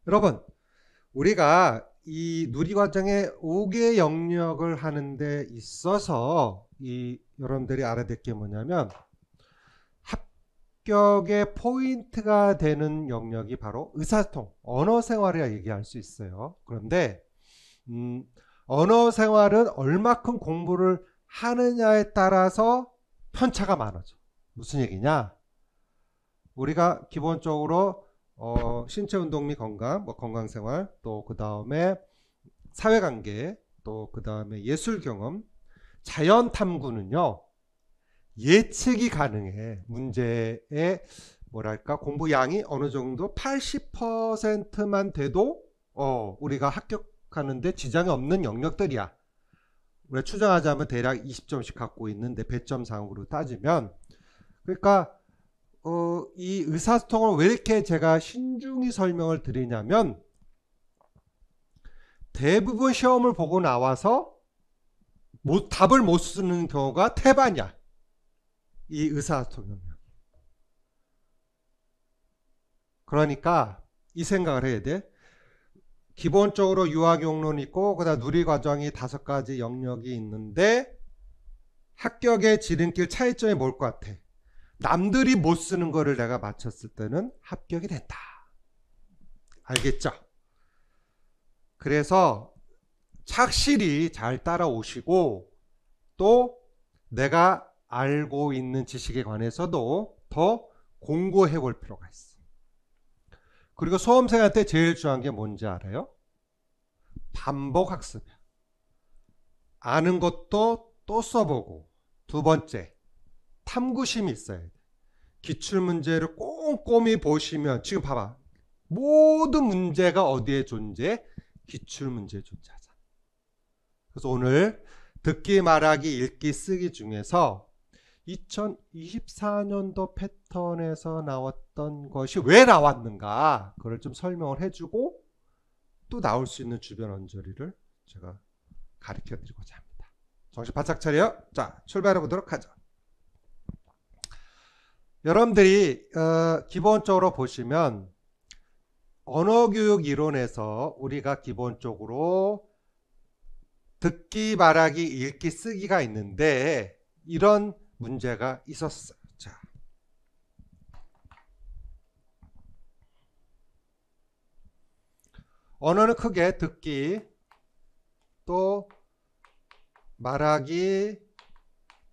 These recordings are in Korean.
여러분, 우리가 이 누리과정의 5개 영역을 하는 데 있어서 여러분들이 알아야 될 게 뭐냐면 합격의 포인트가 되는 영역이 바로 의사소통, 언어생활이라 얘기할 수 있어요. 그런데 언어생활은 얼마큼 공부를 하느냐에 따라서 편차가 많아져. 무슨 얘기냐? 우리가 기본적으로 신체 운동 및 건강, 뭐 건강생활, 또 그 다음에 사회관계, 또 그 다음에 예술 경험, 자연 탐구는요 예측이 가능해. 문제의 뭐랄까 공부 양이 어느 정도 80%만 돼도 우리가 합격하는데 지장이 없는 영역들이야. 우리가 추정하자면 대략 20점씩 갖고 있는데 배점상으로 따지면 그러니까 이 의사소통을 왜 이렇게 제가 신중히 설명을 드리냐면 대부분 시험을 보고 나와서 답을 못 쓰는 경우가 태반이야. 이 의사소통 영역. 그러니까 이 생각을 해야 돼. 기본적으로 유아경론이 있고 그다음 누리과정이 5가지 영역이 있는데 합격의 지름길 차이점이 뭘 것 같아? 남들이 못 쓰는 거를 내가 맞췄을 때는 합격이 된다. 알겠죠? 그래서 착실히 잘 따라오시고 또 내가 알고 있는 지식에 관해서도 더 공부해 볼 필요가 있어. 그리고 수험생한테 제일 중요한 게 뭔지 알아요? 반복 학습이야. 아는 것도 또 써보고. 두 번째, 탐구심이 있어야 돼. 기출문제를 꼼꼼히 보시면 지금 봐봐. 모든 문제가 어디에 존재해? 기출문제에 존재하잖아. 그래서 오늘 듣기, 말하기, 읽기, 쓰기 중에서 2024년도 패턴에서 나왔던 것이 왜 나왔는가 그걸 좀 설명을 해주고 또 나올 수 있는 주변 언저리를 제가 가르쳐 드리고자 합니다. 정신 바짝 차려. 자, 출발해 보도록 하죠. 여러분들이 기본적으로 보시면 언어교육 이론에서 우리가 기본적으로 듣기, 말하기, 읽기, 쓰기가 있는데 이런 문제가 있었어요. 자, 언어는 크게 듣기, 또 말하기,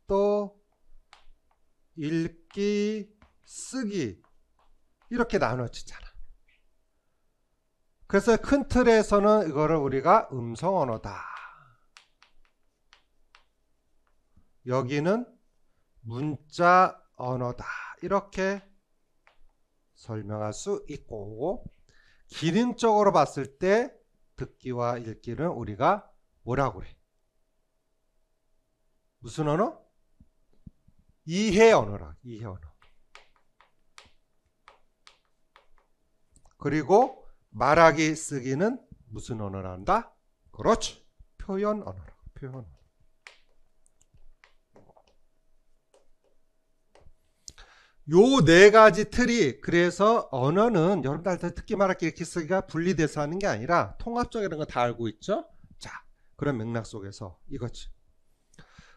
또 읽기, 쓰기 이렇게 나눠지잖아. 그래서 큰 틀에서는 이거를 우리가 음성 언어다. 여기는 문자 언어다. 이렇게 설명할 수 있고 기능적으로 봤을 때 듣기와 읽기는 우리가 뭐라고 그래? 무슨 언어? 이해 언어라. 이해 언어. 그리고 말하기 쓰기는 무슨 언어라 한다? 그렇지. 표현 언어라. 표현 언어. 요 4가지 틀이 그래서 언어는 여러분들 듣기 말하기 읽기 쓰기가 분리돼서 하는 게 아니라 통합적이라는 거 다 알고 있죠? 자, 그런 맥락 속에서 이거지.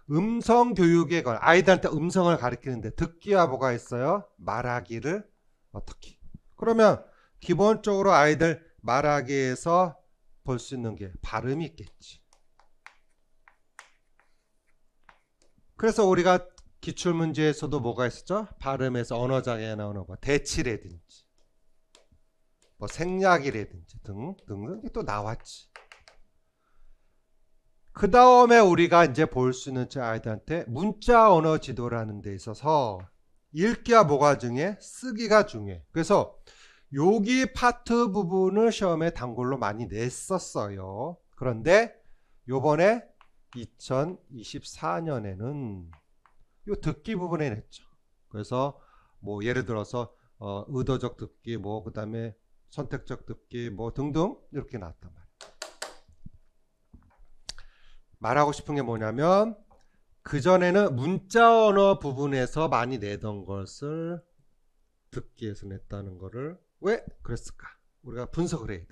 음성 교육에 관 아이들한테 음성을 가르치는데 듣기와 뭐가 있어요? 말하기를 어떻게? 그러면 기본적으로 아이들 말하기에서 볼 수 있는 게 발음이 있겠지. 그래서 우리가 기출문제에서도 뭐가 있었죠? 발음에서 언어장애 나오는 거 대치라든지 뭐 생략이라든지 등등 또 나왔지. 그 다음에 우리가 이제 볼 수 있는 아이들한테 문자 언어 지도라는 데 있어서 읽기와 뭐가 중요해? 쓰기가 중요해. 그래서 여기 파트 부분을 시험에 단골로 많이 냈었어요. 그런데 요번에 2024년에는 요 듣기 부분에 냈죠. 그래서 뭐 예를 들어서 의도적 듣기, 뭐 그다음에 선택적 듣기, 뭐 등등 이렇게 나왔단 말이에요. 말하고 싶은 게 뭐냐면 그전에는 문자 언어 부분에서 많이 내던 것을 듣기에서 냈다는 거를 왜 그랬을까? 우리가 분석을 해야 돼.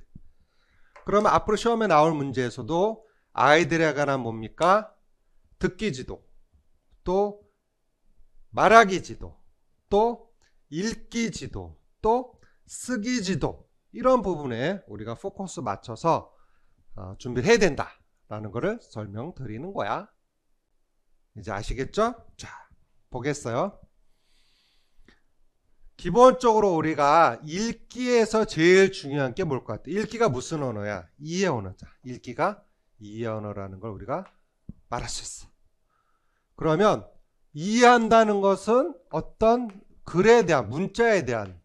그러면 앞으로 시험에 나올 문제에서도 아이들에 관한 뭡니까? 듣기 지도, 또 말하기 지도, 또 읽기 지도, 또 쓰기 지도, 이런 부분에 우리가 포커스 맞춰서 준비를 해야 된다라는 것을 설명드리는 거야. 이제 아시겠죠? 자, 보겠어요. 기본적으로 우리가 읽기에서 제일 중요한 게 뭘 것 같아? 읽기가 무슨 언어야? 이해 언어자. 읽기가 이해 언어라는 걸 우리가 말할 수 있어. 그러면 이해한다는 것은 어떤 글에 대한, 문자에 대한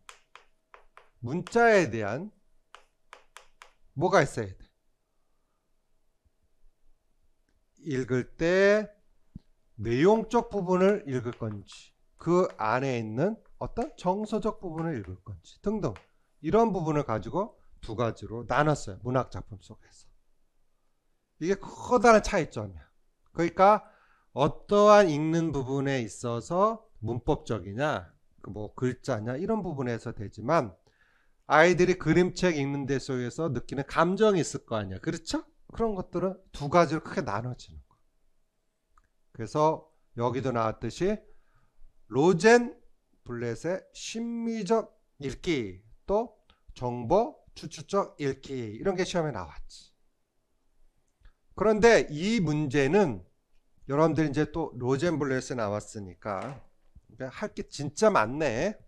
뭐가 있어야 돼? 읽을 때 내용적 부분을 읽을 건지, 그 안에 있는 어떤 정서적 부분을 읽을 건지 등등, 이런 부분을 가지고 두 가지로 나눴어요. 문학 작품 속에서. 이게 커다란 차이점이야. 그러니까 어떠한 읽는 부분에 있어서 문법적이냐, 뭐 글자냐, 이런 부분에서 되지만 아이들이 그림책 읽는 데 속에서 느끼는 감정이 있을 거 아니야. 그렇죠? 그런 것들은 두 가지로 크게 나눠지는 거야. 그래서 여기도 나왔듯이 로젠 블렛의 심미적 읽기, 또 정보 추출적 읽기, 이런 게 시험에 나왔지. 그런데 이 문제는 여러분들이 이제 또 로젠 블렛에 나왔으니까 할 게 진짜 많네.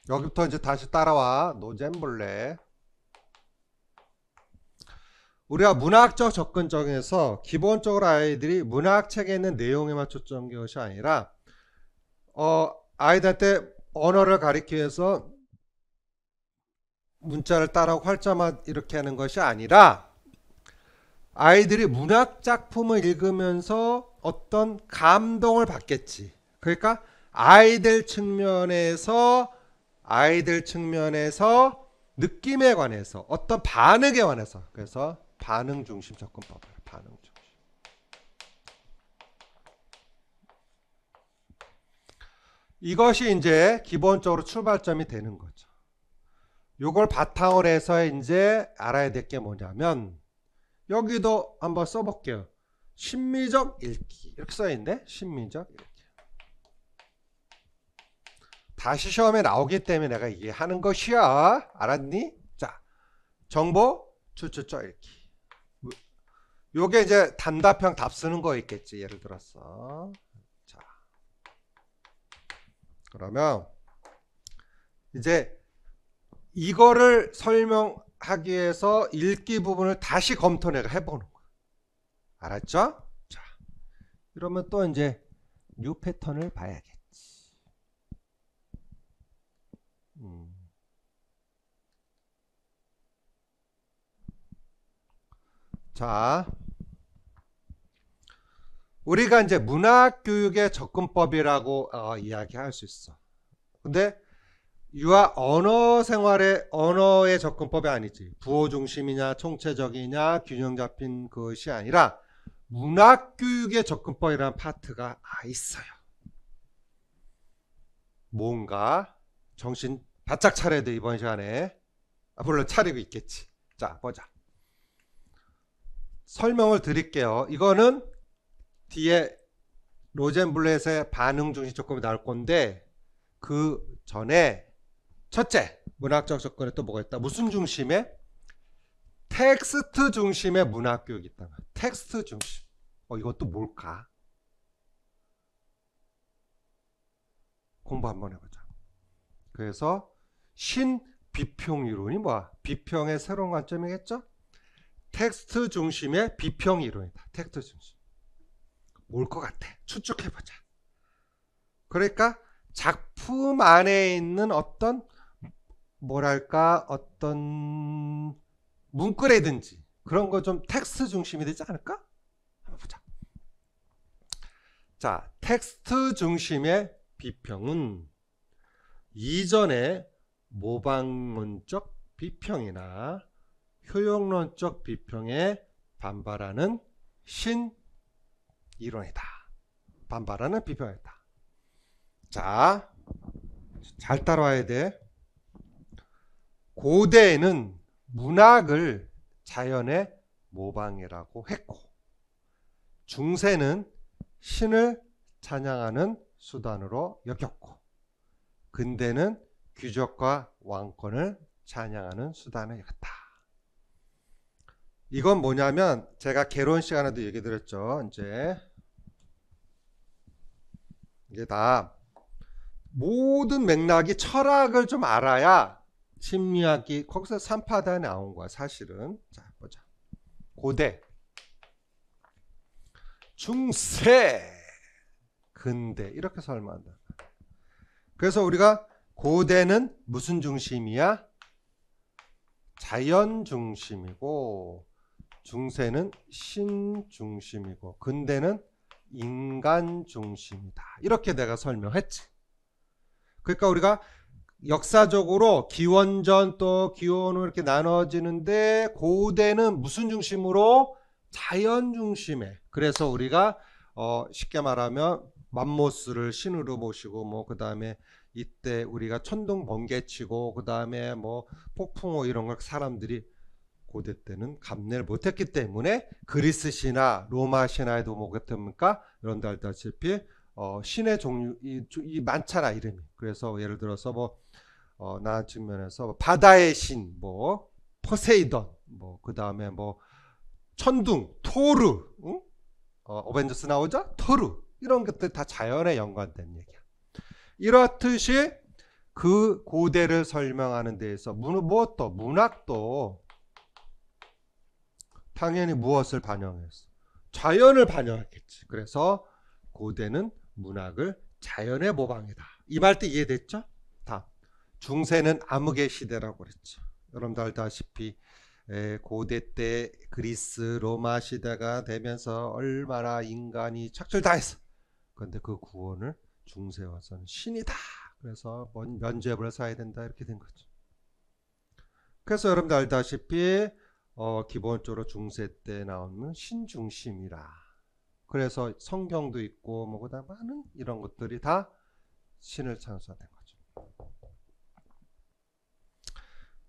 여기부터 이제 다시 따라와. 로젠 블렛. 우리가 문학적 접근적에서 기본적으로 아이들이 문학책에 있는 내용에만 초점한 것이 아니라 아이들한테 언어를 가리키기 위해서 문자를 따라하고 활자만 이렇게 하는 것이 아니라 아이들이 문학 작품을 읽으면서 어떤 감동을 받겠지. 그러니까 아이들 측면에서 느낌에 관해서, 어떤 반응에 관해서, 그래서 반응 중심 접근법이에요. 반응 중심. 이것이 이제 기본적으로 출발점이 되는 거죠. 요걸 바탕으로 해서 이제 알아야 될 게 뭐냐면, 여기도 한번 써볼게요. 심미적 읽기, 이렇게 써있는데, 심미적 읽기. 다시 시험에 나오기 때문에 내가 이게 하는 것이야. 알았니? 자, 정보 추출적 읽기. 요게 이제 단답형 답 쓰는 거 있겠지. 예를 들어서. 자, 그러면 이제 이거를 설명하기 위해서 읽기 부분을 다시 검토 내가 해보는 거야. 알았죠? 자, 그러면 또 이제 뉴 패턴을 봐야겠지. 자, 우리가 이제 문학교육의 접근법이라고 이야기할 수 있어. 근데 유아 언어 생활의 언어의 접근법이 아니지. 부호 중심이냐, 총체적이냐, 균형 잡힌 것이 아니라 문학교육의 접근법이라는 파트가 있어요. 뭔가 정신 바짝 차려야 돼, 이번 시간에. 물론 차리고 있겠지. 자, 보자. 설명을 드릴게요. 이거는 뒤에 로젠블렛의 반응 중심 접근이 나올 건데, 그 전에 첫째, 문학적 접근에 또 뭐가 있다? 무슨 중심에? 텍스트 중심의 문학교육이 있다. 텍스트 중심. 이것도 뭘까? 공부 한번 해보자. 그래서 신비평 이론이 뭐야? 비평의 새로운 관점이겠죠? 텍스트 중심의 비평 이론이다. 텍스트 중심. 뭘 것 같아? 추측해보자. 그러니까 작품 안에 있는 어떤 뭐랄까 어떤 문구라든지 그런 거 좀 텍스트 중심이 되지 않을까? 한번 보자. 자, 텍스트 중심의 비평은 이전에 모방론적 비평이나 효용론적 비평에 반발하는 신이론이다. 반발하는 비평이다. 자, 잘 따라와야 돼. 고대에는 문학을 자연의 모방이라고 했고, 중세는 신을 찬양하는 수단으로 여겼고, 근대는 귀족과 왕권을 찬양하는 수단을 여겼다. 이건 뭐냐면 제가 개론 시간에도 얘기 드렸죠. 이제 이게 다 모든 맥락이 철학을 좀 알아야 심리학이 거기서 3파단에 나온 거야 사실은. 자 보자. 고대, 중세, 근대 이렇게 설명한다. 그래서 우리가 고대는 무슨 중심이야? 자연 중심이고, 중세는 신 중심이고, 근대는 인간 중심이다. 이렇게 내가 설명했지. 그러니까 우리가 역사적으로 기원전 또 기원으로 이렇게 나눠지는데, 고대는 무슨 중심으로? 자연 중심에. 그래서 우리가 쉽게 말하면 맘모스를 신으로 모시고, 뭐 그 다음에 이때 우리가 천둥 번개치고, 그 다음에 뭐 폭풍우 이런 걸 사람들이 고대 때는 감내를 못했기 때문에 그리스 신화, 로마 신화에도 뭐겠습니까? 여러분들 알다시피 신의 종류 이 많잖아 이름이. 그래서 예를 들어서 뭐 나 측면에서 바다의 신, 뭐 포세이돈, 뭐 그 다음에 뭐 천둥, 토르, 응? 어벤져스 나오죠? 토르 이런 것들 다 자연에 연관된 얘기야. 이렇듯이 그 고대를 설명하는 데에서 무엇도 문학도 당연히 무엇을 반영했어? 자연을 반영했겠지. 그래서 고대는 문학을 자연의 모방이다. 이 말 때 이해됐죠? 다음. 중세는 암흑의 시대라고 그랬죠. 여러분들 알다시피 고대 때 그리스 로마 시대가 되면서 얼마나 인간이 착취다했어. 그런데 그 구원을 중세 와서는 신이다. 그래서 면죄부를 사야 된다 이렇게 된 거죠. 그래서 여러분들 알다시피 기본적으로 중세 때 나오는 신중심이라. 그래서 성경도 있고 뭐 그다음 많은 이런 것들이 다 신을 찬송된 거죠.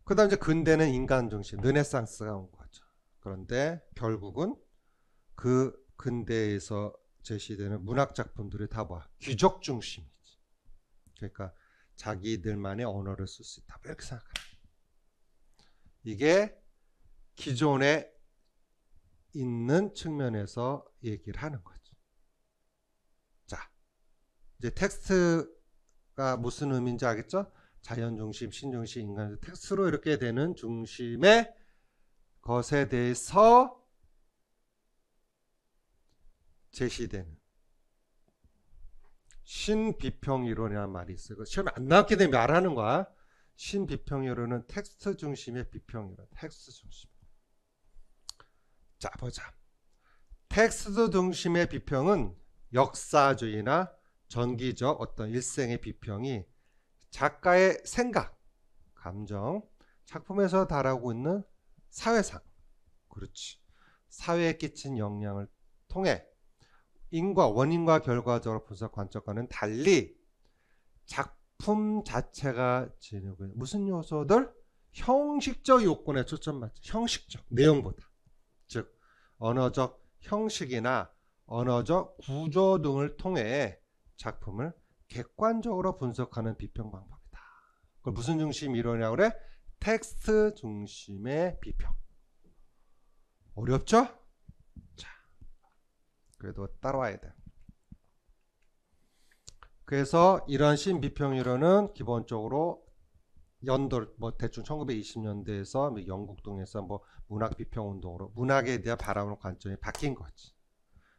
그다음 이제 근대는 인간 중심, 르네상스가 온 거죠. 그런데 결국은 그 근대에서 제시되는 문학 작품들이 다 뭐 귀족 중심이지. 그러니까 자기들만의 언어를 쓸 수 있다. 이렇게 생각합니다. 이게 기존에 있는 측면에서 얘기를 하는 거죠. 자, 이제 텍스트가 무슨 의미인지 알겠죠? 자연 중심, 신 중심, 인간 중심, 텍스트로 이렇게 되는 중심의 것에 대해서 제시되는 신비평이론이라는 말이 있어요. 시험에 안 나왔기 때문에 말하는 거야. 신비평이론은 텍스트 중심의 비평이론, 텍스트 중심. 자, 보자. 텍스트 중심의 비평은 역사주의나 전기적 어떤 일생의 비평이 작가의 생각, 감정, 작품에서 다루고 있는 사회상, 그렇지, 사회에 끼친 영향을 통해 원인과 결과적으로 분석 관점과는 달리 작품 자체가 지니고 있는 무슨 요소들? 형식적 요건에 초점맞죠. 형식적 내용보다. 즉 언어적 형식이나 언어적 구조 등을 통해 작품을 객관적으로 분석하는 비평 방법이다. 그걸 무슨 중심 이론이라고 그래? 텍스트 중심의 비평. 어렵죠? 자, 그래도 따라와야 돼. 그래서 이러한 신비평 이론은 기본적으로 연도 뭐 대충 1920년대에서 영국 등에서 뭐 문학 비평 운동으로 문학에 대한 바라보는 관점이 바뀐 거지.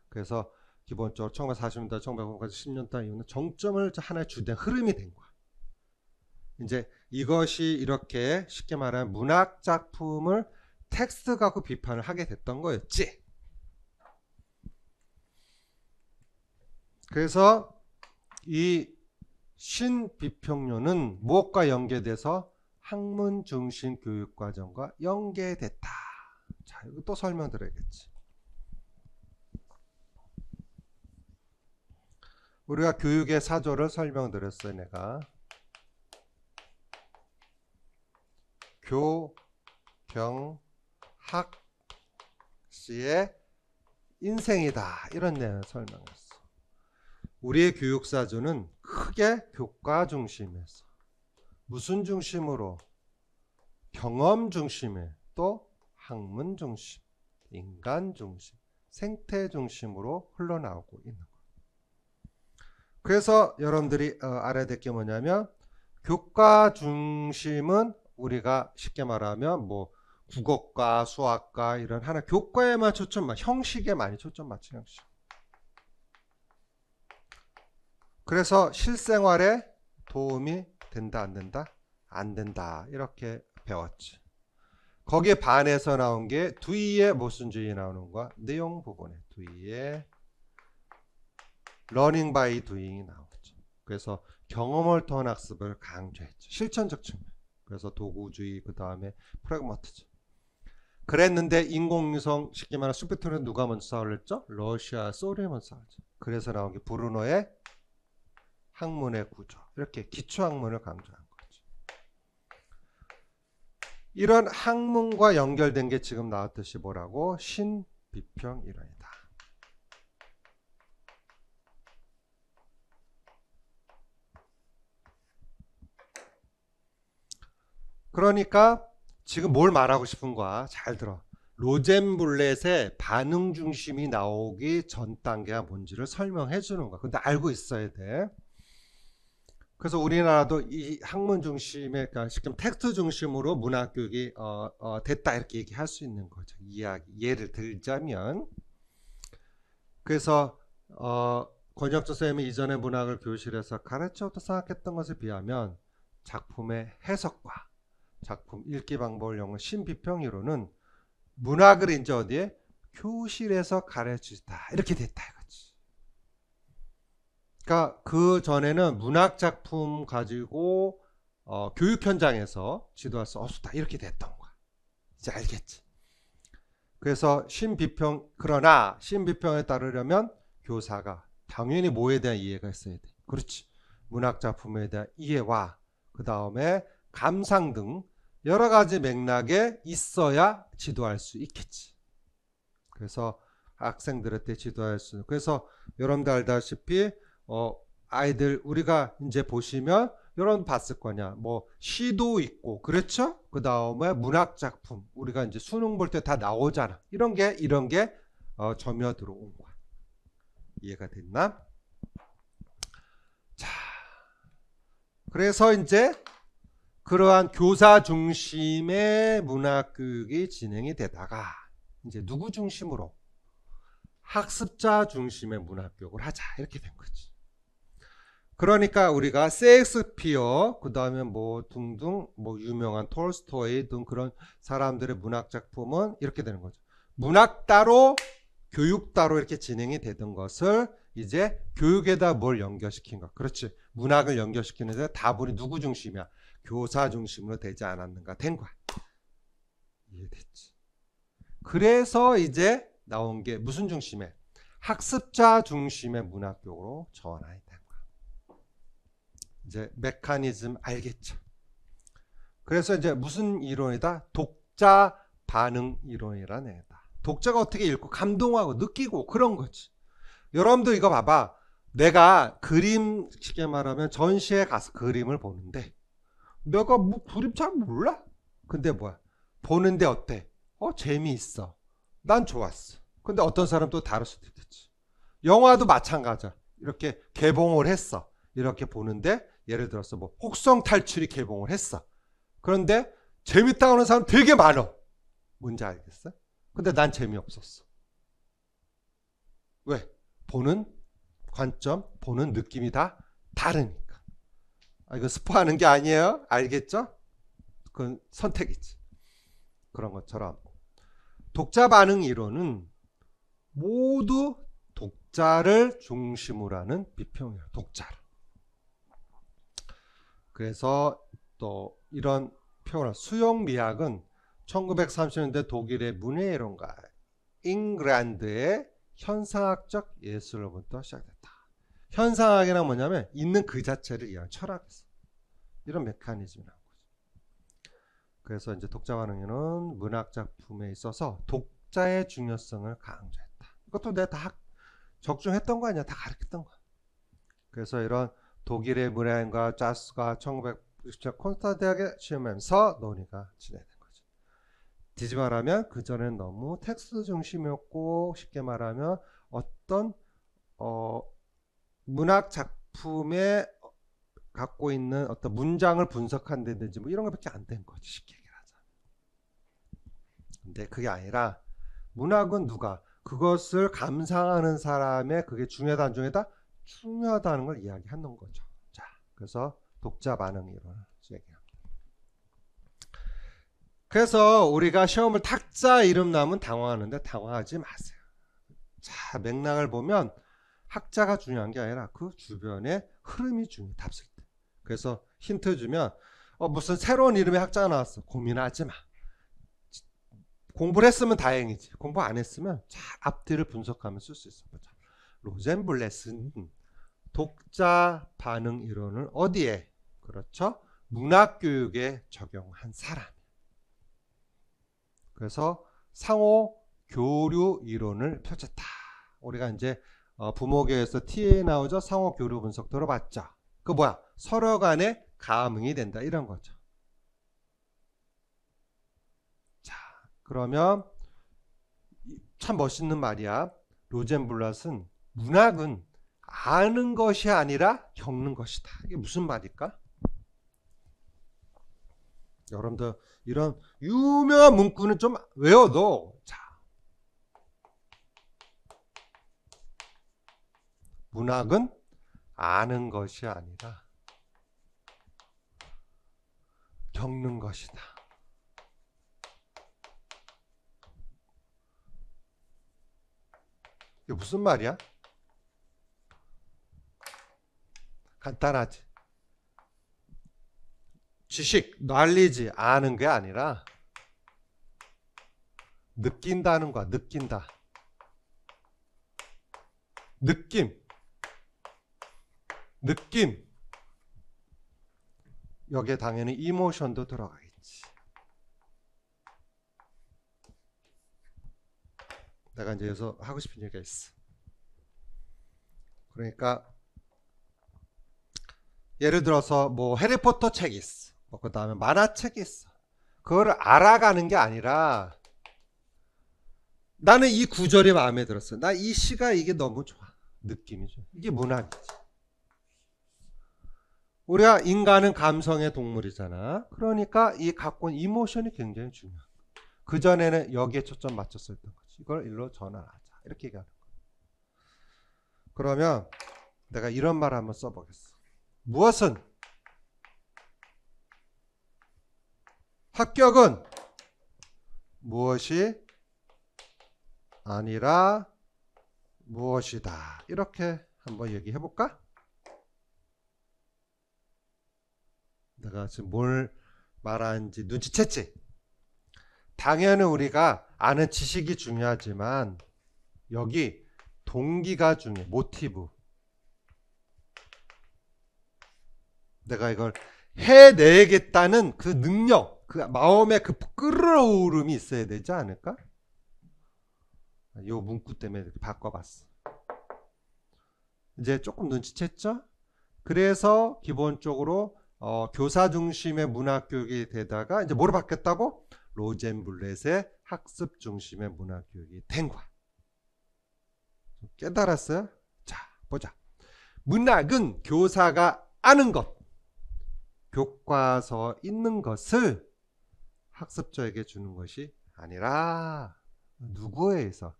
그래서 기본적으로 1940년대 1910년대 이후는 정점을 하나의 주된 흐름이 된 거야. 이제 이것이 이렇게 쉽게 말하면 문학 작품을 텍스트 갖고 비판을 하게 됐던 거였지. 그래서 이 신비평론은 무엇과 연계돼서 학문 중심 교육과정과 연계됐다. 자, 이거 또 설명드려야겠지. 우리가 교육의 사조를 설명드렸어요, 내가. 교경학 씨의 인생이다. 이런 내용을 설명했어. 우리의 교육사조는 크게 교과 중심에서 무슨 중심으로? 경험 중심에 또 학문 중심, 인간 중심, 생태 중심으로 흘러나오고 있는 거예요. 그래서 여러분들이 알아야 될 게 뭐냐면 교과 중심은 우리가 쉽게 말하면 뭐 국어과, 수학과 이런 하나 교과에만 형식에 많이 초점 맞춘 형식. 그래서 실생활에 도움이 된다, 안 된다? 안 된다. 이렇게 배웠지. 거기에 반해서 나온 게 뒤에 모순주의 나오는 거야. 내용 부분에 뒤에 learning by doing이 나오죠. 그래서 경험을 통한 학습을 강조했죠. 실천적 측면. 그래서 도구주의, 그 다음에 프래그마티즘. 그랬는데 인공위성 쉽게 말하면 슈피터는 누가 먼저 쌓았죠? 러시아, 소련이 먼저 쌓았죠. 그래서 나온 게 브루노의 학문의 구조. 이렇게 기초학문을 강조한 거죠. 이런 학문과 연결된 게 지금 나왔듯이 뭐라고? 신비평 이론이다. 그러니까 지금 뭘 말하고 싶은 거야? 잘 들어. 로젠블렛의 반응 중심이 나오기 전 단계가 뭔지를 설명해 주는 거야. 근데 알고 있어야 돼. 그래서 우리나라도 이 학문 중심의, 그러니까 지금 텍스트 중심으로 문학 교육이 됐다 이렇게 얘기할 수 있는 거죠. 예를 들자면, 그래서 권혁조 선생님이 이전에 문학을 교실에서 가르쳐도 생각했던 것에 비하면 작품의 해석과 작품 읽기 방법을 이용한 신비평 이론은 문학을 이제 어디에? 교실에서 가르치다 이렇게 됐다 이거지. 그러니까 그 전에는 문학 작품 가지고 교육 현장에서 지도할 수 없었다 이렇게 됐던 거야. 이제 알겠지. 그래서 그러나 신비평에 따르려면 교사가 당연히 뭐에 대한 이해가 있어야 돼. 그렇지. 문학 작품에 대한 이해와 그 다음에 감상 등 여러 가지 맥락에 있어야 지도할 수 있겠지. 그래서 학생들한테 지도할 수 있는. 그래서 여러분들 알다시피 아이들 우리가 이제 보시면 여러분 봤을 거냐. 뭐 시도 있고 그렇죠? 그 다음에 문학 작품 우리가 이제 수능 볼 때 다 나오잖아. 이런 게 점여 들어온 거야. 이해가 됐나? 자, 그래서 이제 그러한 교사 중심의 문학 교육이 진행이 되다가 이제 누구 중심으로? 학습자 중심의 문학 교육을 하자 이렇게 된 거지. 그러니까 우리가 셰익스피어 그다음에 뭐 등등 뭐 유명한 톨스토이 등 그런 사람들의 문학 작품은 이렇게 되는 거죠. 문학 따로 교육 따로 이렇게 진행이 되던 것을 이제 교육에다 뭘 연결시킨가? 그렇지. 문학을 연결시키는데 다분히 누구 중심이야? 교사 중심으로 되지 않았는가? 된 거야. 이해됐지? 그래서 이제 나온 게 무슨 중심에? 학습자 중심의 문학 교육으로 전환이 된 거야. 이제 메커니즘 알겠죠? 그래서 이제 무슨 이론이다? 독자 반응 이론이라는 애다. 독자가 어떻게 읽고 감동하고 느끼고 그런 거지. 여러분도 이거 봐봐. 내가 그림 쉽게 말하면 전시회 가서 그림을 보는데 내가 뭐 그림 잘 몰라? 근데 뭐야? 보는데 어때? 재미있어. 난 좋았어. 근데 어떤 사람 또 다를 수도 있겠지. 영화도 마찬가지야. 이렇게 개봉을 했어. 이렇게 보는데 예를 들어서 뭐 혹성 탈출이 개봉을 했어. 그런데 재밌다고 하는 사람 되게 많아. 뭔지 알겠어? 근데 난 재미없었어. 왜? 보는 관점, 보는 느낌이 다 다르니까. 이거 스포하는 게 아니에요. 알겠죠? 그건 선택이지. 그런 것처럼 독자 반응 이론은 모두 독자를 중심으로 하는 비평이에요. 독자를. 그래서 또 이런 표현 수용미학은 1930년대 독일의 문예이론가 잉그란드의 현상학적 예술로부터 시작됐다. 현상학이란 뭐냐면 있는 그 자체를 이해하는 철학이었어. 이런 메커니즘이 나온 거죠. 그래서 이제 독자 반응이론은 문학 작품에 있어서 독자의 중요성을 강조했다. 이것도 내가 다 적중했던 거 아니야? 다 가르쳤던 거야. 그래서 이런 독일의 문화인과 자스가 1967년 콘스탄 대학에 취임하면서 논의가 진행된 거죠. 뒤집어 말하면 그 전에는 너무 텍스트 중심이었고, 쉽게 말하면 어떤 문학 작품에 갖고 있는 어떤 문장을 분석한다든지 뭐 이런 것밖에 안 된 거지, 쉽게 얘기하자. 근데 그게 아니라 문학은 누가 그것을 감상하는 사람의 그게 중요하다 안 중요하다? 중요하다는 걸 이야기하는 거죠. 자, 그래서 독자 반응 이론을 얘기합니다. 그래서 우리가 시험을 탁자 이름 나면 당황하는데 당황하지 마세요. 자, 맥락을 보면 학자가 중요한 게 아니라 그 주변의 흐름이 중요해, 답 쓸 때. 그래서 힌트 주면 무슨 새로운 이름의 학자가 나왔어. 고민하지 마. 공부를 했으면 다행이지. 공부 안 했으면 잘 앞뒤를 분석하면 쓸 수 있어. 보자. 로젠블렛은 독자 반응 이론을 어디에? 그렇죠? 문학 교육에 적용한 사람. 그래서 상호 교류 이론을 펼쳤다. 우리가 이제 부모교에서 T에 나오죠. 상호 교류 분석 들어봤죠. 그 뭐야? 서로 간에 감응이 된다. 이런 거죠. 자, 그러면 참 멋있는 말이야. 로젠블렛은 문학은 아는 것이 아니라 겪는 것이다. 이게 무슨 말일까? 여러분들 이런 유명한 문구는 좀 외워도, 자, 문학은 아는 것이 아니라 겪는 것이다. 이게 무슨 말이야? 간단하지. 지식, knowledge, 아는 게 아니라 느낀다는 거야. 느낀다. 느낌. 여기에 당연히 이모션도 들어가겠지. 내가 이제 여기서 하고 싶은 얘기가 있어. 그러니까 예를 들어서 뭐 해리포터 책이 있어. 그 다음에 만화책이 있어. 그거를 알아가는 게 아니라 나는 이 구절이 마음에 들었어. 나 이 시가 이게 너무 좋아. 느낌이죠. 이게 문학이지. 우리가 인간은 감성의 동물이잖아. 그러니까 이 갖고 있는 이모션이 굉장히 중요해. 그전에는 여기에 초점 맞췄었던 거지. 이걸 일로 전환하자. 이렇게 얘기하는 거야. 그러면 내가 이런 말 한번 써보겠어. 무엇은? 합격은 무엇이 아니라 무엇이다. 이렇게 한번 얘기해 볼까? 내가 지금 뭘 말하는지 눈치챘지? 당연히 우리가 아는 지식이 중요하지만 여기 동기가 중요해. 모티브. 내가 이걸 해내겠다는 그 능력, 그 마음의 그 끌어오름이 있어야 되지 않을까? 이 문구 때문에 이렇게 바꿔봤어. 이제 조금 눈치챘죠? 그래서 기본적으로 교사 중심의 문학 교육이 되다가 이제 뭐로 바뀌었다고? 로젠블렛의 학습 중심의 문학 교육이 된 거야. 깨달았어요? 자, 보자. 문학은 교사가 아는 것, 교과서 있는 것을 학습자에게 주는 것이 아니라 누구에 의해서?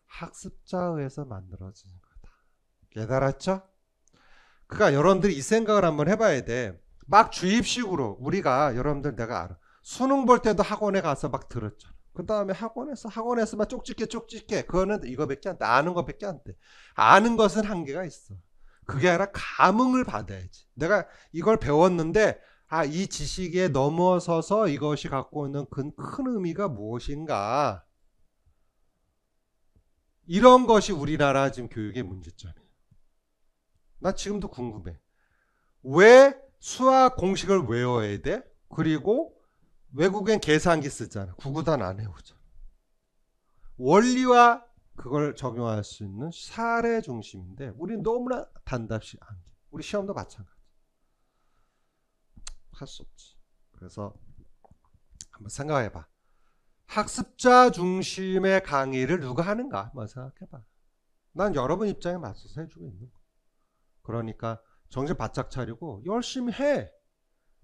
학습자에 의해서 만들어지는 거다. 깨달았죠? 그러니까 여러분들이 이 생각을 한번 해봐야 돼. 막 주입식으로 우리가 여러분들 내가 알아. 수능 볼 때도 학원에 가서 막 들었죠. 그 다음에 학원에서 막 쪽집게 그거는 이거밖에 안 돼. 아는 것밖에 안 돼. 아는 것은 한계가 있어. 그게 아니라 감흥을 받아야지. 내가 이걸 배웠는데 이 지식에 넘어서서 이것이 갖고 있는 큰 의미가 무엇인가. 이런 것이 우리나라 지금 교육의 문제점이에요. 나 지금도 궁금해. 왜 수학 공식을 외워야 돼? 그리고 외국엔 계산기 쓰잖아. 구구단 안 외우잖아. 원리와 그걸 적용할 수 있는 사례 중심인데 우리는 너무나 단답시 안 돼. 우리 시험도 마찬가지. 할 수 없지. 그래서 한번 생각해봐. 학습자 중심의 강의를 누가 하는가 한번 생각해봐. 난 여러분 입장에 맞서서 해주고 있는 거야. 그러니까 정신 바짝 차리고 열심히 해.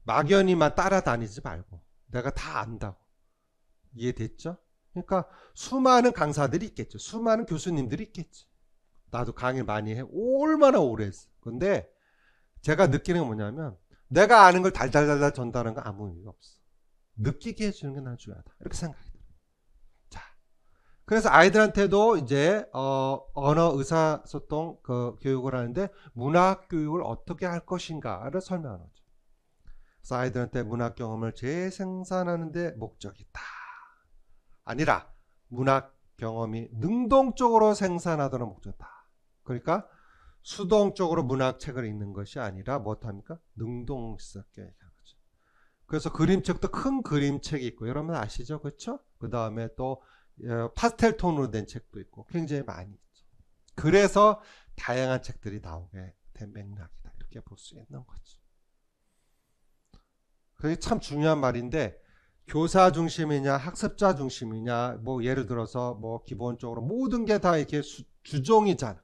막연히만 따라다니지 말고. 내가 다 안다고. 이해됐죠? 그러니까 수많은 강사들이 있겠죠. 수많은 교수님들이 있겠지. 나도 강의 많이 해. 얼마나 오래 했어. 근데 제가 느끼는 게 뭐냐면 내가 아는 걸 달달달달 전달하는 거 아무 의미가 없어. 느끼게 해주는 게 난 중요하다. 이렇게 생각이 들어요. 자, 그래서 아이들한테도 이제 언어 의사소통 그 교육을 하는데 문학 교육을 어떻게 할 것인가를 설명하는 거죠. 그래서 아이들한테 문학 경험을 재생산하는 데 목적이 있다. 아니라 문학 경험이 능동적으로 생산하도록 목적이다. 그러니까 수동적으로 문학책을 읽는 것이 아니라 뭐합니까? 능동스럽게 하는 거죠. 그래서 그림책도 큰 그림책이 있고 여러분 아시죠? 그렇죠? 그 다음에 또 파스텔 톤으로 된 책도 있고 굉장히 많이 있죠. 그래서 다양한 책들이 나오게 된 맥락이다. 이렇게 볼 수 있는 거죠. 그게 참 중요한 말인데 교사 중심이냐 학습자 중심이냐 뭐 예를 들어서 뭐 기본적으로 모든 게 다 이렇게 주종이잖아.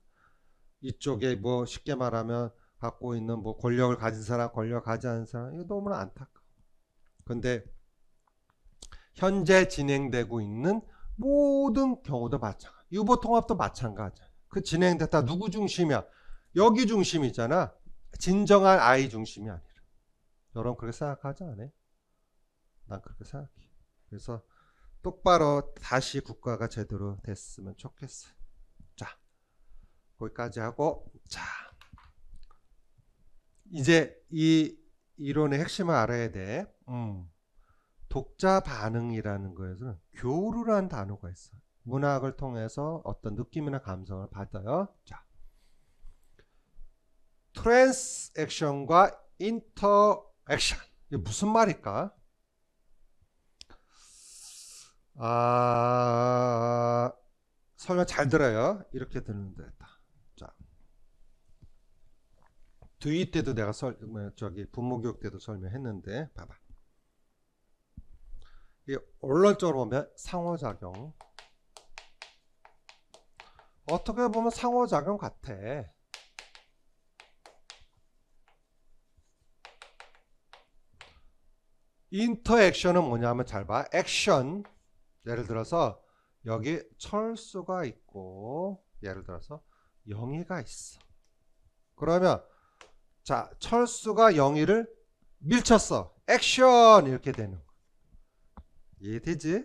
이쪽에 뭐 쉽게 말하면 갖고 있는 뭐 권력을 가진 사람, 권력 가지 않은 사람, 이거 너무나 안타까워. 근데 현재 진행되고 있는 모든 경우도 마찬가지. 유보 통합도 마찬가지야. 그 진행됐다 누구 중심이야? 여기 중심이잖아. 진정한 아이 중심이 아니라. 여러분 그렇게 생각하지 않아요? 난 그렇게 생각해. 그래서 똑바로 다시 국가가 제대로 됐으면 좋겠어. 자, 거기까지 하고, 자, 이제 이 이론의 핵심을 알아야 돼. 독자 반응이라는 거에서는 교류라는 단어가 있어. 문학을 통해서 어떤 느낌이나 감성을 받아요. 자, 트랜스액션과 인터액션. 이게 무슨 말일까? 설명 잘 들어요. 이렇게 듣는데. 자, 뒤 때도 내가 부모교육 때도 설명했는데, 봐봐. 이 언론적으로 보면 상호작용. 어떻게 보면 상호작용 같아. 인터액션은 뭐냐면 잘 봐. 액션. 예를 들어서 여기 철수가 있고 예를 들어서 영희가 있어. 그러면 자, 철수가 영희를 밀쳤어. 액션 이렇게 되는 거. 이해되지?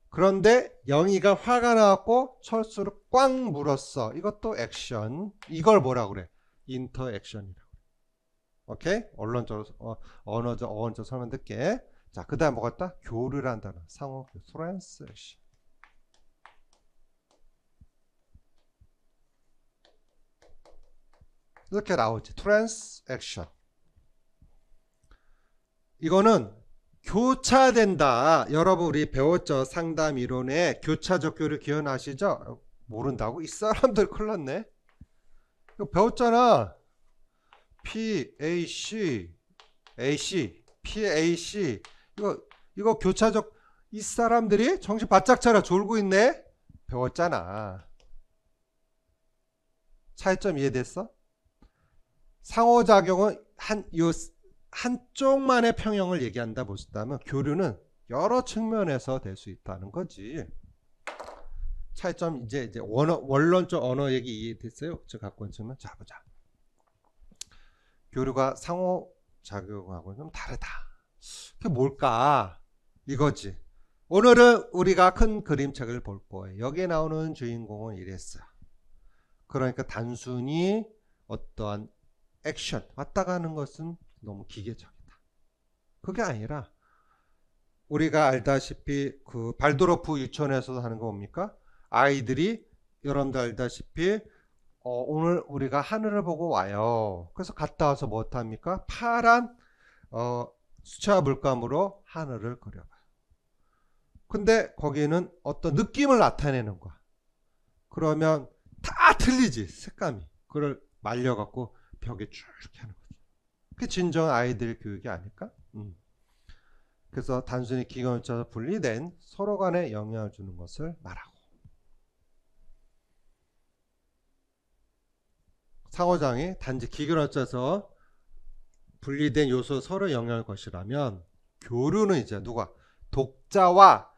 그런데 영희가 화가 나갖고 철수를 꽉 물었어. 이것도 액션. 이걸 뭐라고 그래? 인터액션이라고. 오케이? 언론적으로 어원적 설명 듣게. 자, 그 다음 뭐가 있다? 교류란 단어. 상호 트랜스액션. 이렇게 나오지. 트랜스액션. 이거는 교차된다. 여러분 우리 배웠죠? 상담 이론에 교차적 교류 기억나시죠? 모른다고? 이 사람들 큰일 났네. 이거 배웠잖아. PAC AC PAC 이거 교차적. 이 사람들이 정신 바짝 차려 졸고 있네. 배웠잖아. 차이점 이해됐어? 상호작용은 한쪽만의 평형을 얘기한다 보셨다면 교류는 여러 측면에서 될 수 있다는 거지. 차이점 이제 원론적 언어 얘기 이해됐어요? 저 갖고 있는 측면. 자, 보자. 교류가 상호작용하고는 좀 다르다. 그게 뭘까? 이거지. 오늘은 우리가 큰 그림책을 볼 거예요. 여기에 나오는 주인공은 이랬어요. 그러니까 단순히 어떠한 액션 왔다 가는 것은 너무 기계적이다. 그게 아니라 우리가 알다시피 그 발도르프 유치원에서도 하는 거 뭡니까? 아이들이 여러분들 알다시피 오늘 우리가 하늘을 보고 와요. 그래서 갔다 와서 뭐 합니까? 파란 수채화 물감으로 하늘을 그려봐. 근데 거기는 어떤 느낌을 나타내는 거야. 그러면 다 틀리지, 색감이. 그걸 말려갖고 벽에 쭉 이렇게 하는 거죠. 그게 진정한 아이들 교육이 아닐까? 그래서 단순히 기계가 얹혀서 분리된 서로 간에 영향을 주는 것을 말하고, 상호작용이 단지 기계로 얹혀서 분리된 요소 서로 영향을 것이라면, 교류는 이제 누가 독자와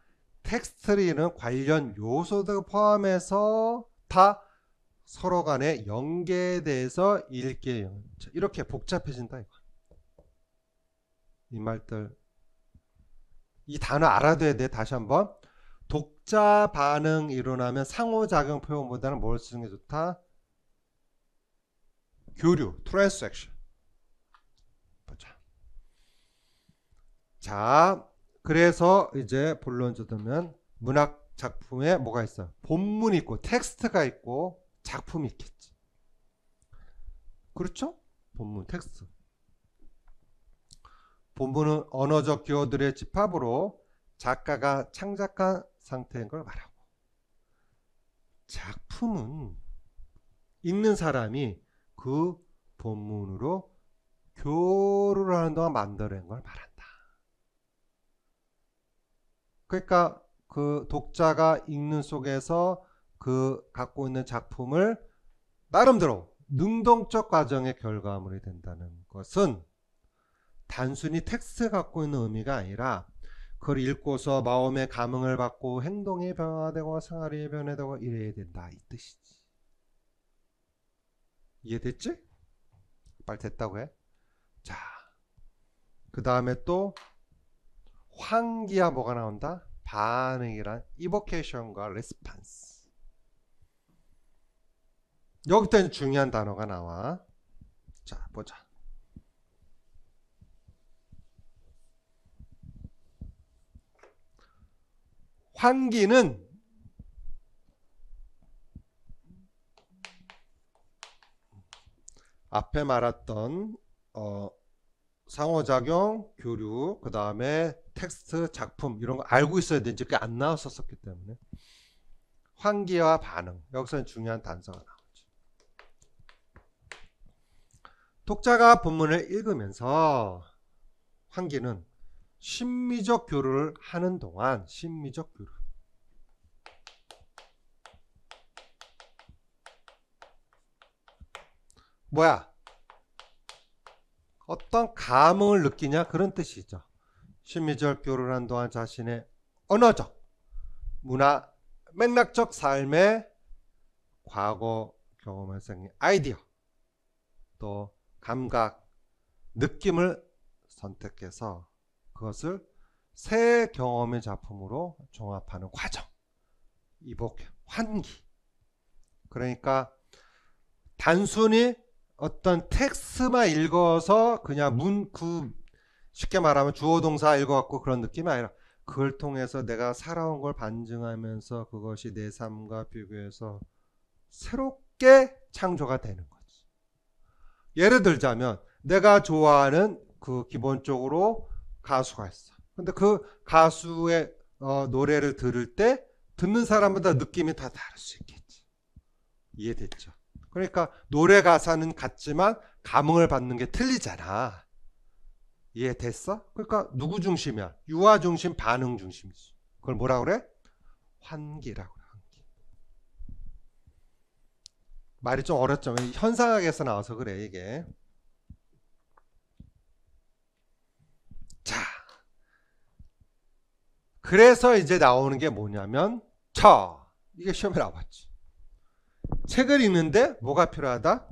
텍스트를 이루는 관련 요소들 포함해서 다 서로 간의 연계에 대해서 읽기에 이렇게 복잡해진다 이거. 이 말들, 이 단어 알아둬야 돼. 다시 한번, 독자 반응 일어나면 상호작용 표현보다는 뭘 쓰는 게 좋다? 교류, 트랜스액션. 보자. 자, 그래서 이제 본론으로 들면 문학 작품에 뭐가 있어요? 본문이 있고 텍스트가 있고 작품이 있겠지. 그렇죠? 본문, 텍스트. 본문은 언어적 기호들의 집합으로 작가가 창작한 상태인 걸 말하고, 작품은 읽는 사람이 그 본문으로 교류를 하는 동안 만들어낸 걸 말한다. 그러니까 그 독자가 읽는 속에서 그 갖고 있는 작품을 나름대로 능동적 과정의 결과물이 된다는 것은 단순히 텍스트 갖고 있는 의미가 아니라 그걸 읽고서 마음의 감흥을 받고 행동이 변화되고 생활이 변화되고 이래야 된다, 이 뜻이지. 이해됐지? 빨리 됐다고 해. 자, 그 다음에 또 환기와 뭐가 나온다? 반응이란 이보케이션과 레스판스. 여기부터 중요한 단어가 나와. 자, 보자. 환기는 앞에 말했던 상호작용, 교류, 그 다음에 텍스트, 작품 이런 거 알고 있어야 되는지 그게 안 나왔었기 때문에 환기와 반응, 여기서는 중요한 단서가 나오죠. 독자가 본문을 읽으면서 환기는 심미적 교류를 하는 동안, 심미적 교류, 뭐야? 어떤 감흥을 느끼냐, 그런 뜻이죠. 심미적 교류를 하는 동안 자신의 언어적, 문화, 맥락적 삶의 과거 경험을 생긴 아이디어, 또 감각, 느낌을 선택해서 그것을 새 경험의 작품으로 종합하는 과정, 이복해, 환기. 그러니까 단순히 어떤 텍스트만 읽어서 그냥 쉽게 말하면 주어 동사 읽어갖고 그런 느낌이 아니라 그걸 통해서 내가 살아온 걸 반증하면서 그것이 내 삶과 비교해서 새롭게 창조가 되는 거지. 예를 들자면 내가 좋아하는 그 기본적으로 가수가 있어. 근데 그 가수의 노래를 들을 때 듣는 사람마다 느낌이 다 다를 수 있겠지. 이해됐죠? 그러니까 노래 가사는 같지만 감흥을 받는 게 틀리잖아. 이해됐어? 그러니까 누구 중심이야? 유아 중심, 반응 중심이지. 그걸 뭐라 그래? 환기라고 그래. 환기. 말이 좀 어렵죠. 현상학에서 나와서 그래 이게. 자, 그래서 이제 나오는 게 뭐냐면, 자, 이게 시험에 나왔지. 책을 읽는데 뭐가 필요하다?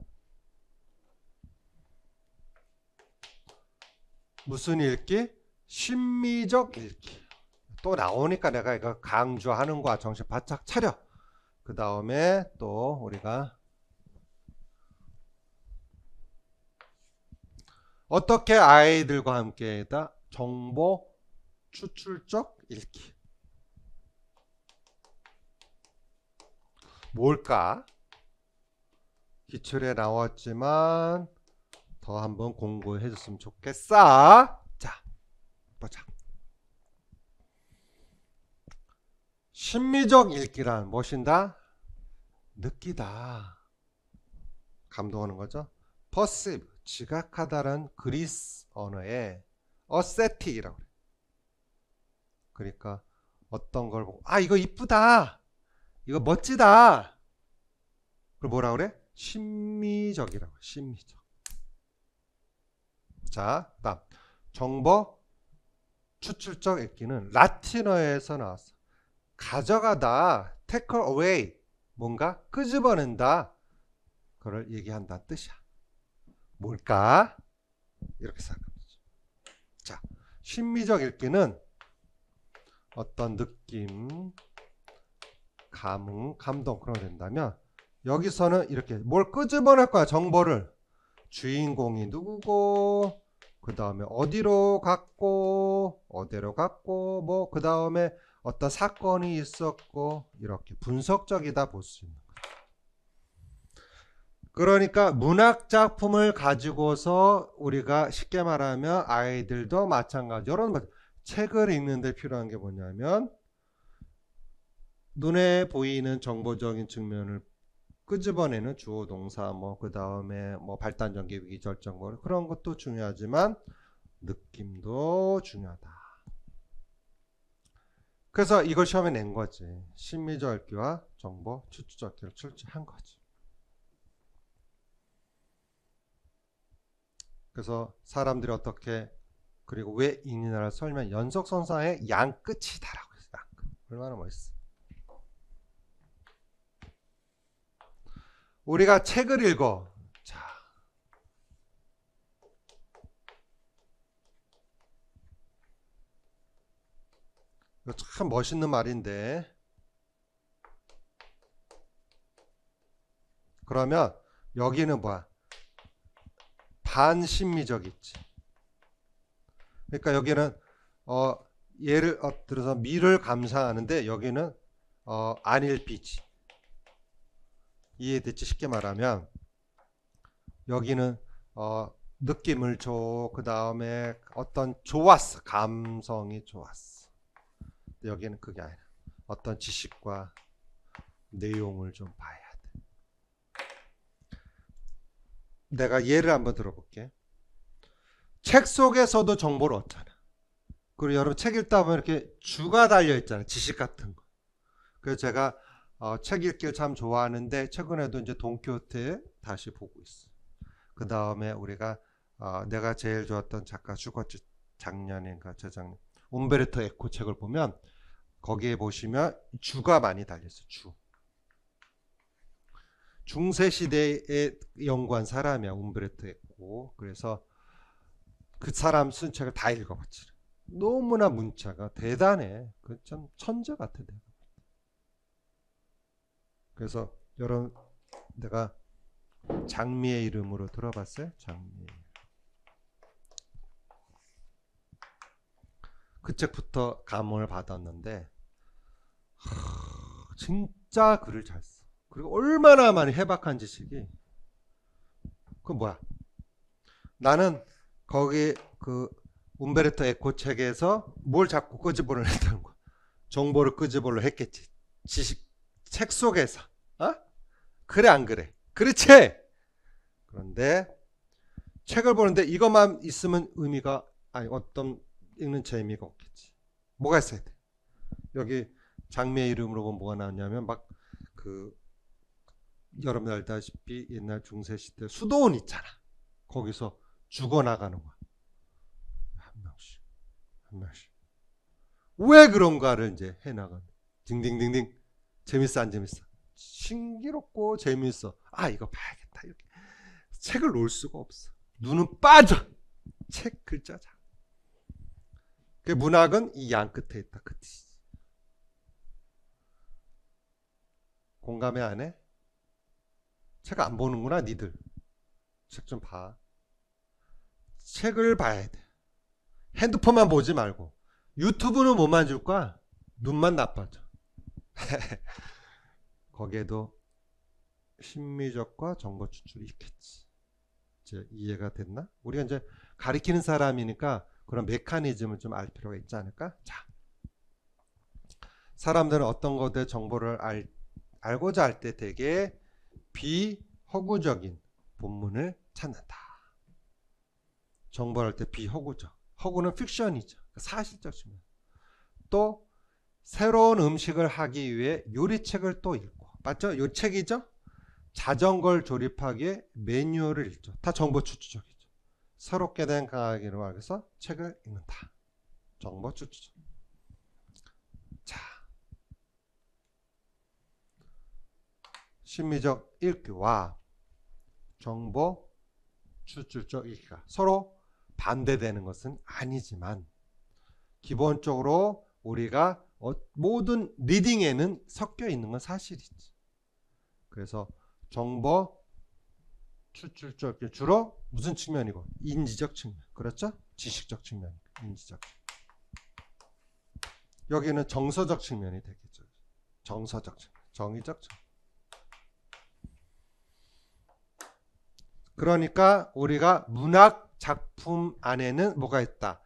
무슨 읽기? 심미적 읽기. 또 나오니까 내가 이거 강조하는 거야. 정신 바짝 차려. 그 다음에 또 우리가 어떻게 아이들과 함께다 정보 추출적 읽기. 뭘까? 기출에 나왔지만 더 한번 공부해 줬으면 좋겠어. 자, 보자. 심미적 읽기란 무엇인다? 느끼다, 감동하는 거죠. perceive, 지각하다는 그리스 언어의 어세티라고 그래. 그러니까 어떤 걸 보고 아 이거 이쁘다, 이거 멋지다, 그걸 뭐라 그래? 심미적이라고. 심미적. 자, 다음 정보 추출적 읽기는 라틴어에서 나왔어. 가져가다, take away, 뭔가 끄집어낸다, 그걸 얘기한다는 뜻이야. 뭘까? 이렇게 생각하면 되죠. 자, 심미적 읽기는 어떤 느낌, 감흥, 감동 그런 거 된다면 여기서는 이렇게 뭘 끄집어낼 거야. 정보를. 주인공이 누구고, 그 다음에 어디로 갔고, 뭐 그 다음에 어떤 사건이 있었고, 이렇게 분석적이다 볼 수 있는 거죠. 그러니까 문학 작품을 가지고서 우리가 쉽게 말하면 아이들도 마찬가지. 이런 책을 읽는데 필요한 게 뭐냐면 눈에 보이는 정보적인 측면을 끄집어내는 주어 동사, 뭐 그 다음에 뭐 발단전개, 위기절정, 뭐 그런 것도 중요하지만 느낌도 중요하다. 그래서 이걸 시험에 낸 거지. 심미적 읽기와 정보 추출적 읽기를 출제한 거지. 그래서 사람들이 어떻게, 그리고 왜 인이나를 설명, 연속선상의 양끝이다라고 했어. 양끝. 얼마나 멋있어. 우리가 책을 읽어. 자, 이거 참 멋있는 말인데, 그러면 여기는 뭐야? 반심미적 있지. 그러니까 여기는 예를 들어서 미를 감상하는데 여기는 안일비지. 이해됐지? 쉽게 말하면 여기는 느낌을 줘. 그 다음에 어떤 좋았어, 감성이 좋았어. 여기는 그게 아니라 어떤 지식과 내용을 좀 봐야 돼. 내가 예를 한번 들어볼게. 책 속에서도 정보를 얻잖아. 그리고 여러분 책 읽다 보면 이렇게 주가 달려 있잖아요. 지식 같은 거. 그래서 제가 책 읽기를 참 좋아하는데 최근에도 이제 돈키호테 다시 보고 있어. 그 다음에 우리가 내가 제일 좋았던 작가 죽었지, 작년인가 재작년, 움베르토 에코 책을 보면 거기에 보시면 주가 많이 달렸어. 주. 중세 시대에 연구한 사람이야, 움베르토 에코. 그래서 그 사람 쓴 책을 다 읽어봤지. 너무나 문자가 대단해. 그 참 천재 같아. 내가. 그래서 여러분, 내가 장미의 이름으로 들어봤어요? 장미. 그 책부터 감흥을 받았는데 진짜 글을 잘 써. 그리고 얼마나 많이 해박한 지식이. 그 뭐야? 나는 거기 그 움베르토 에코 책에서 뭘 자꾸 끄집어내려 했다는 거야. 정보를 끄집어내려 했겠지. 지식 책 속에서. 그래 안 그래? 그렇지. 그런데 책을 보는데 이것만 있으면 의미가, 아니 어떤 읽는 재미가 없겠지. 뭐가 있어야 돼? 여기 장미의 이름으로 보면 뭐가 나왔냐면 막 그 여러분 알다시피 옛날 중세 시대 수도원 있잖아. 거기서 죽어나가는 거야. 한 명씩 한 명씩. 왜 그런가를 이제 해나가는. 딩딩딩딩. 재밌어 안 재밌어? 신기롭고 재밌어. 이거 봐야겠다. 이렇게 책을 놓을 수가 없어. 눈은 빠져. 책 글자자. 그 문학은 이 양 끝에 있다. 그 뜻이지. 공감해 안 해? 책 안 보는구나 니들. 책 좀 봐. 책을 봐야 돼. 핸드폰만 보지 말고. 유튜브는 뭐만 줄 거야? 눈만 나빠져. 거기에도 심미적과 정보 추출이 있겠지. 이제 이해가 됐나? 우리가 이제 가리키는 사람이니까 그런 메커니즘을 좀 알 필요가 있지 않을까? 자, 사람들은 어떤 것에 정보를 알고자 할 때 되게 비허구적인 본문을 찾는다. 정보를 할 때 비허구적. 허구는 픽션이죠. 사실적 측면. 또 새로운 음식을 하기 위해 요리책을 또 읽고. 맞죠? 요 책이죠? 자전거를 조립하기 위해 매뉴얼을 읽죠. 다 정보 추출적이죠. 새롭게 된 강하기를 위해서 책을 읽는다. 정보 추출적. 자, 심리적 읽기와 정보 추출적 읽기가 서로 반대되는 것은 아니지만 기본적으로 우리가 모든 리딩에는 섞여 있는 건 사실이지. 그래서 정보 추출적 주로 무슨 측면이고? 인지적 측면. 그렇죠? 지식적 측면. 인지적. 여기는 정서적 측면이 되겠죠. 정서적 측면. 정의적 측면. 그러니까 우리가 문학 작품 안에는 뭐가 있다?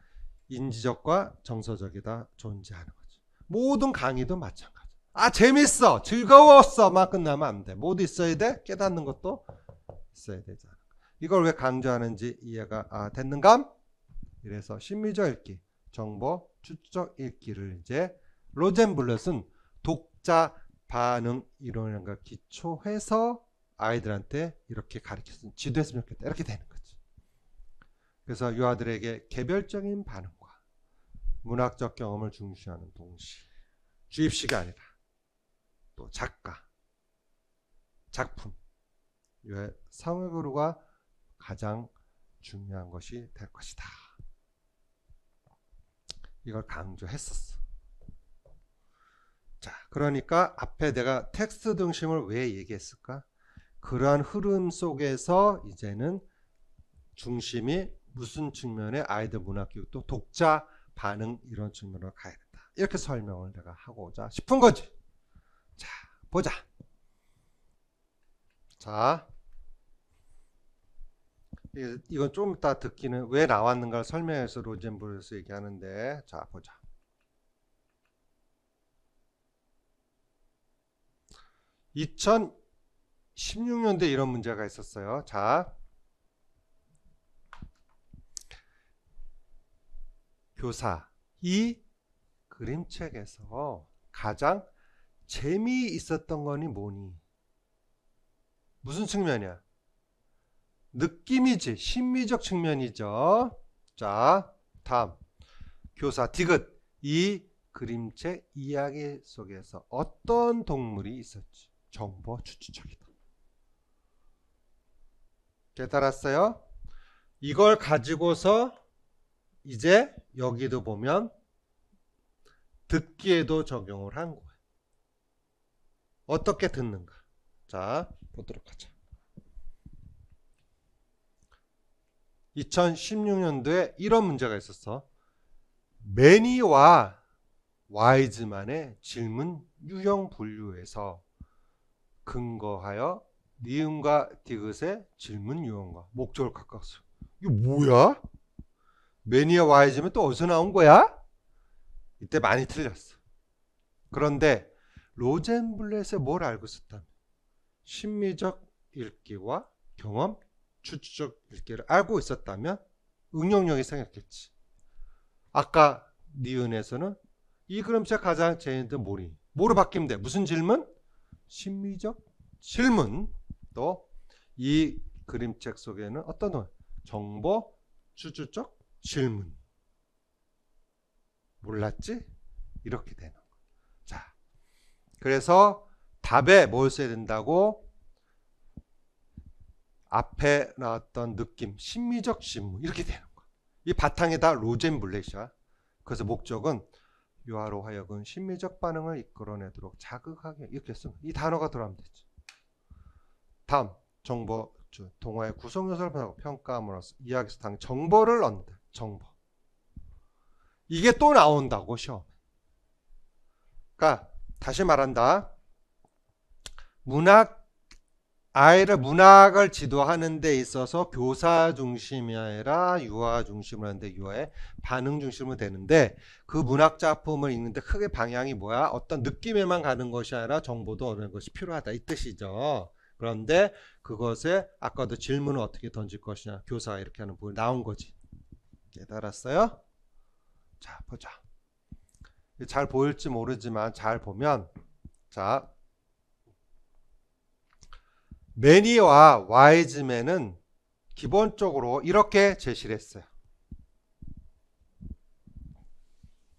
인지적과 정서적이 다 존재하는 거죠. 모든 강의도 마찬가지. 아, 재밌어, 즐거웠어 막 끝나면 안 돼. 모두 있어야 돼. 깨닫는 것도 있어야 되잖아. 이걸 왜 강조하는지 이해가 됐는가? 이래서 심리적 읽기, 정보 추적 읽기를 이제 로젠블렛은 독자 반응 이론이라는 걸 기초해서 아이들한테 이렇게 가르쳤으면 지도했으면 좋겠다. 이렇게 되는 거지. 그래서 이 아들에게 개별적인 반응과 문학적 경험을 중시하는 동시에 주입식이 아니라 또 작가, 작품, 상호교류가 가장 중요한 것이 될 것이다. 이걸 강조했었어. 자, 그러니까 앞에 내가 텍스트 중심을 왜 얘기했을까? 그러한 흐름 속에서 이제는 중심이 무슨 측면에 아이들 문학교육 또 독자 반응 이런 측면으로 가야 된다. 이렇게 설명을 내가 하고자 싶은 거지. 자, 보자. 자, 이건 좀 이따 듣기는 왜 나왔는가를 설명해서 로젠블렛에서 얘기하는데, 자, 보자. (2016년도에) 이런 문제가 있었어요. 자, 교사, 이 그림책에서 가장 재미있었던 거니 뭐니? 무슨 측면이야? 느낌이지. 심미적 측면이죠. 자, 다음. 교사 디귿, 이 그림책 이야기 속에서 어떤 동물이 있었지? 정보 추출적이다. 깨달았어요? 이걸 가지고서 이제 여기도 보면 듣기에도 적용을 한 거예요. 어떻게 듣는가? 자, 보도록 하자. 2016년도에 이런 문제가 있었어. 매니와 와이즈만의 질문 유형 분류에서 근거하여 니은과 디귿의 질문 유형과 목적을 가까웠어. 이게 뭐야? 매니와 와이즈면 또 어디서 나온 거야? 이때 많이 틀렸어. 그런데 로젠블렛에 뭘 알고 있었다면 심미적 읽기와 경험 추측적 읽기를 알고 있었다면 응용력이 생겼겠지. 아까 니은에서는 이 그림책 가장 재밌는 뭐니? 뭐로 바뀌면 돼? 무슨 질문? 심미적 질문. 또 이 그림책 속에는 어떤 정보 추측적 질문. 몰랐지? 이렇게 되는 거. 자, 그래서 답에 뭘 써야 된다고? 앞에 나왔던 느낌, 심미적 질문 이렇게 되는 거. 이 바탕에 다 로젠블렛이야. 그래서 목적은 유아로 하여금 심미적 반응을 이끌어내도록 자극하게 이렇게 쓰면 이 단어가 들어가면 되지. 다음 정보 동화의 구성 요소를 평가함으로써 이야기에서 당 정보를 얻는다. 정보. 이게 또 나온다고 시험에. 그러니까 다시 말한다. 문학 아이를 문학을 지도하는 데 있어서 교사 중심이 아니라 유아 중심으로 하는데 유아의 반응 중심으로 되는데 그 문학 작품을 읽는데 크게 방향이 뭐야? 어떤 느낌에만 가는 것이 아니라 정보도 얻는 것이 필요하다 이 뜻이죠. 그런데 그것에 아까도 질문을 어떻게 던질 것이냐 교사가 이렇게 하는 부분이 나온 거지. 깨달았어요? 자 보자. 잘 보일지 모르지만 잘 보면 자 매니와 와이즈맨은 기본적으로 이렇게 제시를 했어요.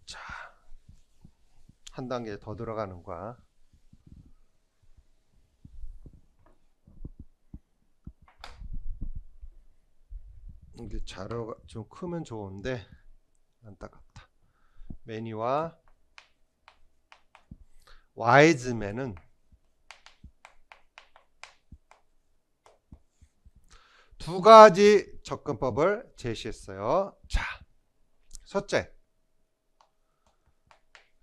자, 한 단계 더 들어가는 거야. 이게 자료가 좀 크면 좋은데 안타깝다. 매니와 와이즈맨은 두 가지 접근법을 제시했어요. 자, 첫째,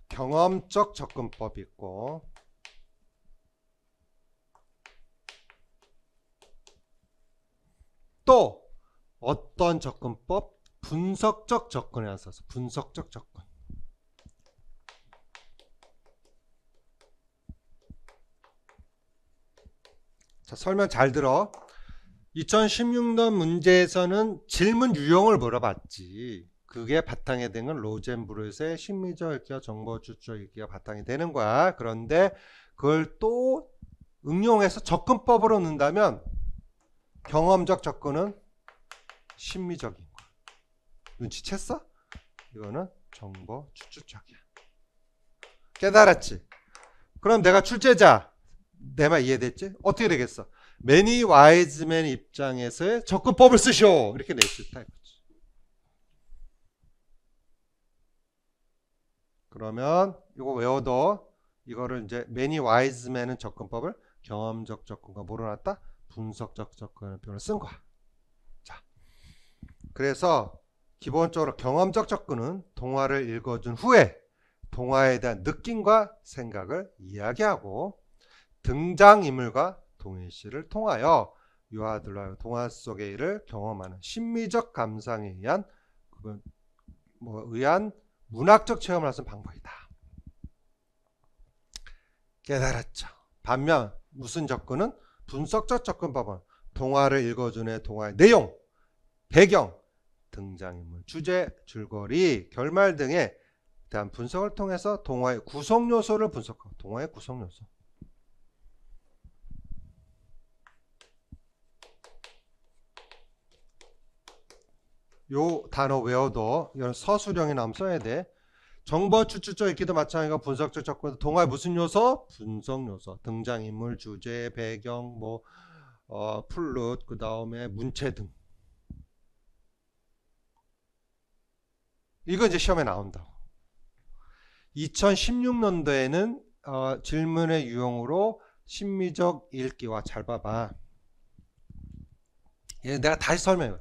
경험적 접근법이 있고 또 어떤 접근법? 분석적 접근에 있어서 분석적 접근. 자, 설명 잘 들어. 2016년 문제에서는 질문 유형을 물어봤지. 그게 바탕에 된 건 로젠브루트의 심리적 읽기와 정보 추적 읽기가 바탕이 되는 거야. 그런데 그걸 또 응용해서 접근법으로 넣는다면 경험적 접근은 심리적인 거야. 눈치챘어? 이거는 정보 추출적이야. 깨달았지? 그럼 내가 출제자 내 말 이해됐지? 어떻게 되겠어? 매니 와이즈맨 입장에서의 접근법을 쓰시오 이렇게 낼 수 있다 이거지. 그러면 이거 외워둬. 이거를 이제 매니 와이즈맨은 접근법을 경험적 접근과 뭐로 놨다? 분석적 접근을 표현을 쓴 거야. 자, 그래서 기본적으로 경험적 접근은 동화를 읽어준 후에 동화에 대한 느낌과 생각을 이야기하고 등장인물과 동일시를 통하여 유아들과 동화 속의 일을 경험하는 심미적 감상에 의한 의한 문학적 체험을 하는 방법이다. 깨달았죠. 반면 무슨 접근은 분석적 접근법은 동화를 읽어주는 동화의 내용, 배경, 등장인물, 주제, 줄거리, 결말 등에 대한 분석을 통해서 동화의 구성 요소를 분석하고 동화의 구성 요소. 요 단어 외워도 이건 서술형이 나오면 써야 돼. 정보 추출적 읽기도 마찬가지고 분석적 접근. 동화의 무슨 요소? 분석 요소. 등장인물, 주제, 배경, 플롯, 그 다음에 문체 등. 이거 이제 시험에 나온다고. 2016년도에는 질문의 유형으로 심미적 읽기와 잘 봐봐. 얘 내가 다시 설명해.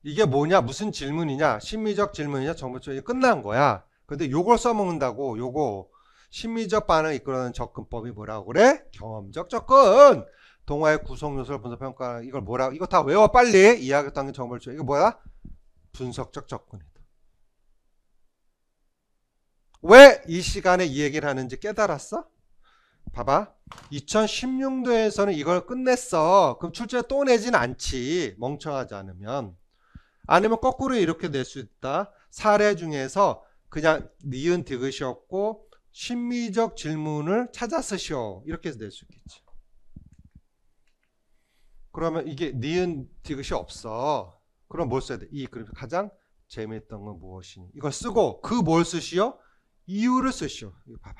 이게 뭐냐? 무슨 질문이냐? 심미적 질문이냐? 정보적 끝난 거야. 근데 요걸 써먹는다고. 요거 심리적 반응을 이끌어내는 접근법이 뭐라고 그래? 경험적 접근. 동화의 구성 요소를 분석 평가하는 이걸 뭐라고? 이거 다 외워 빨리. 이야기했던 정보를 줘. 이거 뭐야? 분석적 접근이다. 왜 이 시간에 이 얘기를 하는지 깨달았어? 봐봐. 2016년도에서는 이걸 끝냈어. 그럼 출제 또 내진 않지. 멍청하지 않으면. 아니면 거꾸로 이렇게 낼 수 있다. 사례 중에서 그냥 니은 디귿이 없고 심미적 질문을 찾아 쓰시오. 이렇게 해서 낼 수 있겠지. 그러면 이게 니은 디귿이 없어. 그럼 뭘 써야 돼? 그럼 가장 재미있던 건 무엇이니? 이걸 쓰고 그 뭘 쓰시오? 이유를 쓰시오. 이거 봐봐.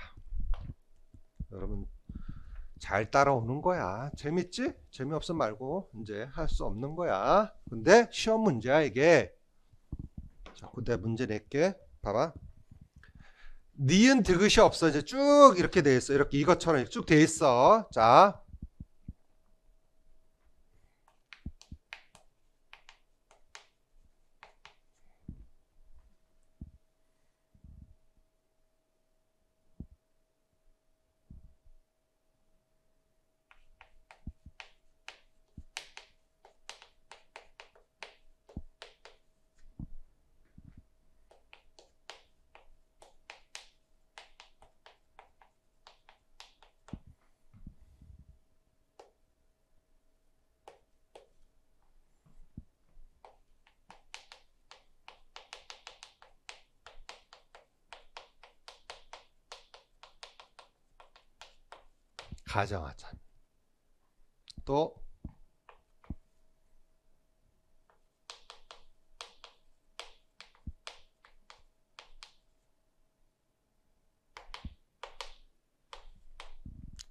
여러분 잘 따라오는 거야. 재밌지? 재미없음 말고 이제 할 수 없는 거야. 근데 시험 문제야 이게. 자, 그때 문제 낼게. 봐봐. 니은 디귿이 없어. 이제 쭉 이렇게 돼 있어. 이렇게 이것처럼 쭉 돼 있어. 자. 가정하자. 또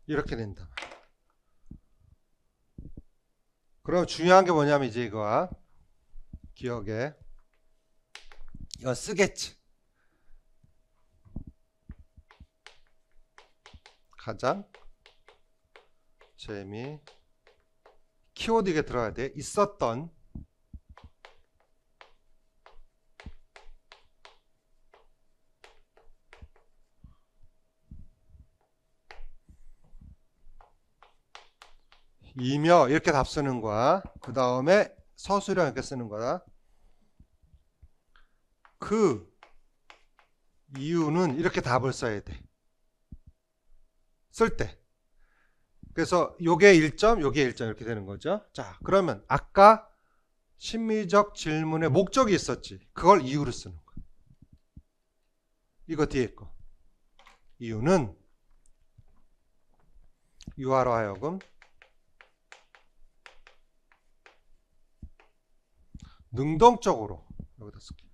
이렇게 된다. 그럼 중요한 게 뭐냐면 이제 이거야. 기억에 이건 쓰겠지. 가장 재미 키워드 이게 들어가야 돼. 있었던 이며 이렇게 답 쓰는 거야. 그 다음에 서술형 이렇게 쓰는 거다. 그 이유는 이렇게 답을 써야 돼. 쓸 때. 그래서 요게 1점, 요게 1점 이렇게 되는 거죠. 자, 그러면 아까 심리적 질문에 목적이 있었지. 그걸 이유로 쓰는 거야. 이거 뒤에 거. 이유는 유아로 하여금 능동적으로 여기다 쓸게.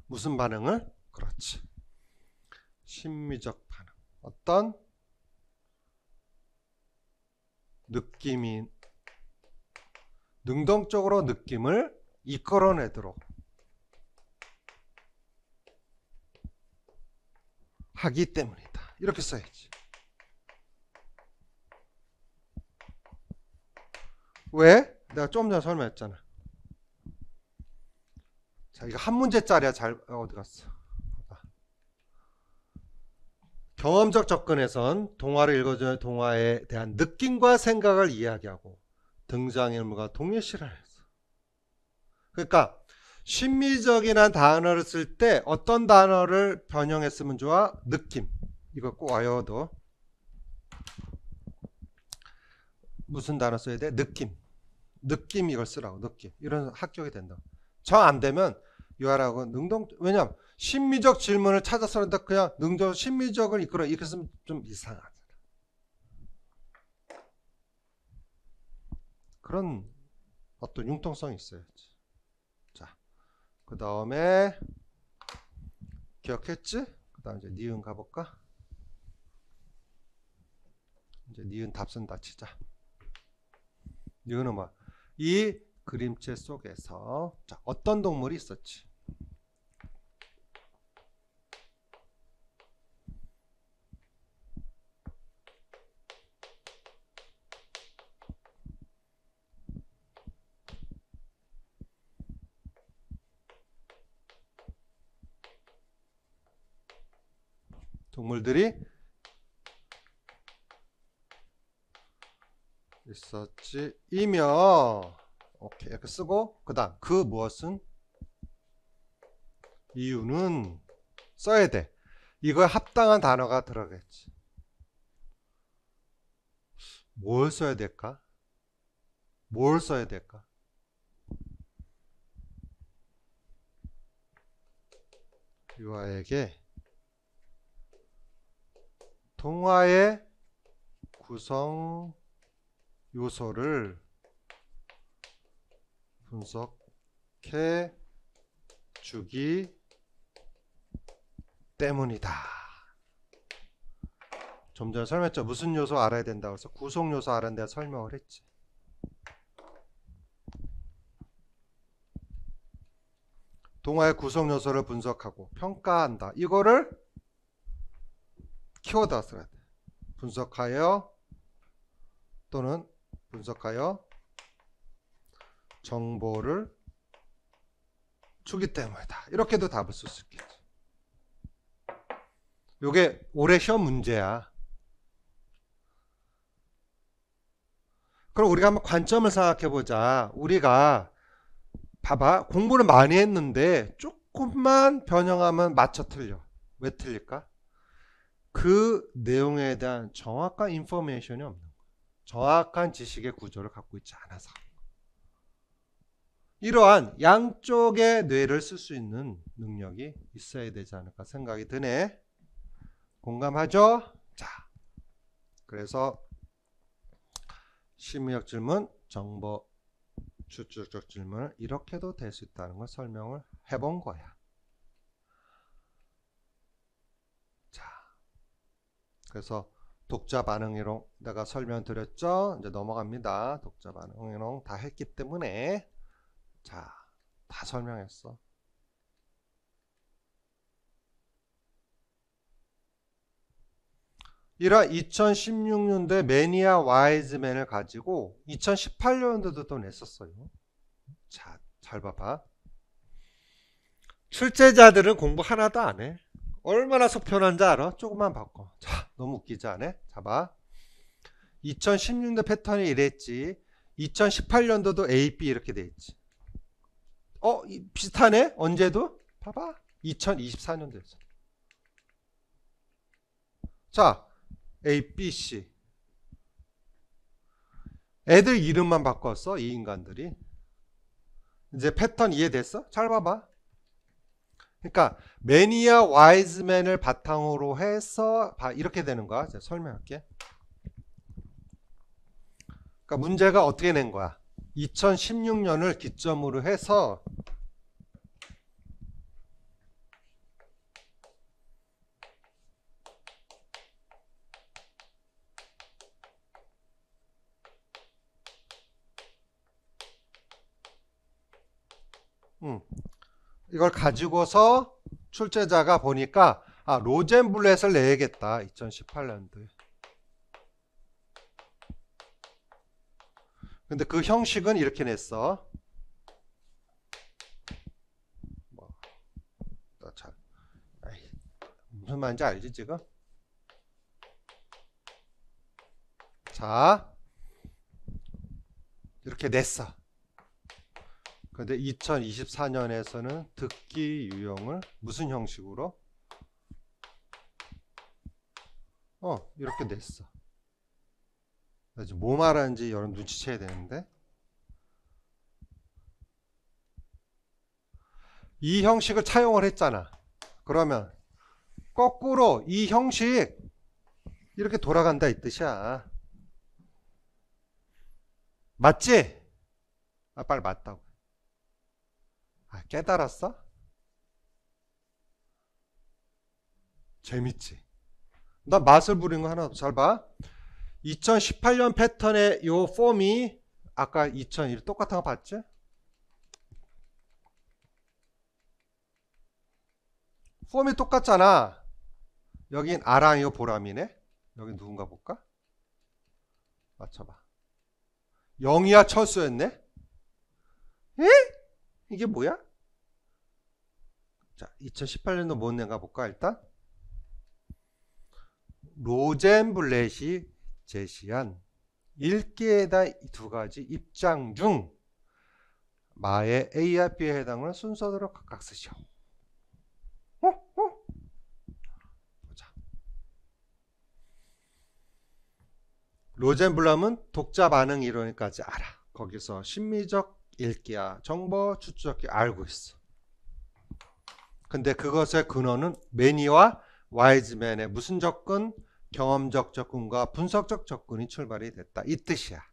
무슨 반응을? 그렇지. 심미적 반응. 어떤 느낌이 능동적으로 느낌을 이끌어내도록 하기 때문이다. 이렇게 써야지. 왜? 내가 좀 전에 설명했잖아. 자, 이거 한 문제짜리야. 잘 어디 갔어? 경험적 접근에선 동화를 읽어주는 동화에 대한 느낌과 생각을 이야기하고 등장인물과 동일시를 했어. 그러니까 심미적이란 단어를 쓸 때 어떤 단어를 변형했으면 좋아? 느낌. 이거 꼭 외워둬. 무슨 단어 써야 돼? 느낌. 느낌 이걸 쓰라고. 느낌. 이런 합격이 된다. 정 안 되면 유아라고 능동. 왜냐면 심미적 질문을 찾아서 한다. 그냥 능동 심미적을 이끌어 이렇게 쓰면 좀 이상하잖아. 그런 어떤 융통성이 있어야지. 자, 그 다음에 기억했지? 그 다음 이제 니은 가볼까? 이제 니은 답 쓴다 치자. 니은은 뭐? 이 그림체 속에서 자, 어떤 동물이 있었지? 동물들이 있었지. 이며 오케이 이렇게 쓰고 그 다음 그 무엇은 이유는 써야 돼. 이거에 합당한 단어가 들어가겠지. 뭘 써야 될까? 뭘 써야 될까? 유아에게 동화의 구성 요소를 분석해 주기 때문이다. 좀 전에 설명했죠. 무슨 요소 알아야 된다고 해서 구성 요소 알아야 된다고 설명을 했지. 동화의 구성 요소를 분석하고 평가한다. 이거를 키워드가 써야 돼. 분석하여 또는 분석하여 정보를 주기 때문이다. 이렇게도 답을 쓸 수 있겠지. 요게 올해 시험 문제야. 그럼 우리가 한번 관점을 생각해 보자. 우리가 봐봐. 공부를 많이 했는데 조금만 변형하면 맞춰 틀려. 왜 틀릴까? 그 내용에 대한 정확한 인포메이션이 없는 거야. 정확한 지식의 구조를 갖고 있지 않아서. 이러한 양쪽의 뇌를 쓸 수 있는 능력이 있어야 되지 않을까 생각이 드네. 공감하죠? 자, 그래서 심리적 질문, 정보 추측적 질문을 이렇게도 될 수 있다는 걸 설명을 해본 거야. 자, 그래서 독자 반응 이론 내가 설명드렸죠? 이제 넘어갑니다. 독자 반응 이론 다 했기 때문에 자, 다 설명했어. 이런 2016년도에 매니아 와이즈맨을 가지고 2018년도도 또 냈었어요. 자, 잘 봐봐. 출제자들은 공부 하나도 안 해. 얼마나 속편한지 알아? 조금만 바꿔. 자, 너무 웃기지 않아? 자, 봐. 2016년도 패턴이 이랬지. 2018년도도 A, B 이렇게 돼 있지. 비슷하네? 언제도? 봐봐. 2024년도였어. 자, A, B, C. 애들 이름만 바꿨어, 이 인간들이. 이제 패턴 이해됐어? 잘 봐봐. 그러니까 매니아 와이즈맨을 바탕으로 해서 이렇게 되는 거야. 제가 설명할게. 그러니까 문제가 어떻게 낸 거야? 2016년을 기점으로 해서 이걸 가지고서 출제자가 보니까 로젠블렛을 내야겠다. 2018년도에. 근데 그 형식은 이렇게 냈어. 무슨 말인지 알지 지금? 자, 이렇게 냈어. 근데 2024년에서는 듣기 유형을 무슨 형식으로? 이렇게 냈어. 지금 뭐 말하는지 여러분 눈치채야 되는데, 이 형식을 차용을 했잖아. 그러면 거꾸로 이 형식 이렇게 돌아간다 이 뜻이야. 맞지? 빨리 맞다고. 깨달았어? 재밌지? 나 맛을 부린 거 하나 잘 봐. 2018년 패턴의 요 폼이 아까 2001 똑같은 거 봤지? 폼이 똑같잖아. 여긴 아랑이요 보람이네. 여기 누군가 볼까? 맞춰봐. 영희야 철수였네. 에? 이게 뭐야? 자, 2018년도 뭐 낸가 볼까 일단. 로젠블렛이 제시한 읽기에 대한 두 가지 입장 중 마의 A와 B에 해당하는 순서대로 각각 쓰시오. 보자. 로젠블럼은 독자 반응 이론까지 알아. 거기서 심리적 읽기야 정보 추적기 알고 있어. 근데 그것의 근원은 매니와 와이즈맨의 무슨 접근? 경험적 접근과 분석적 접근이 출발이 됐다. 이 뜻이야.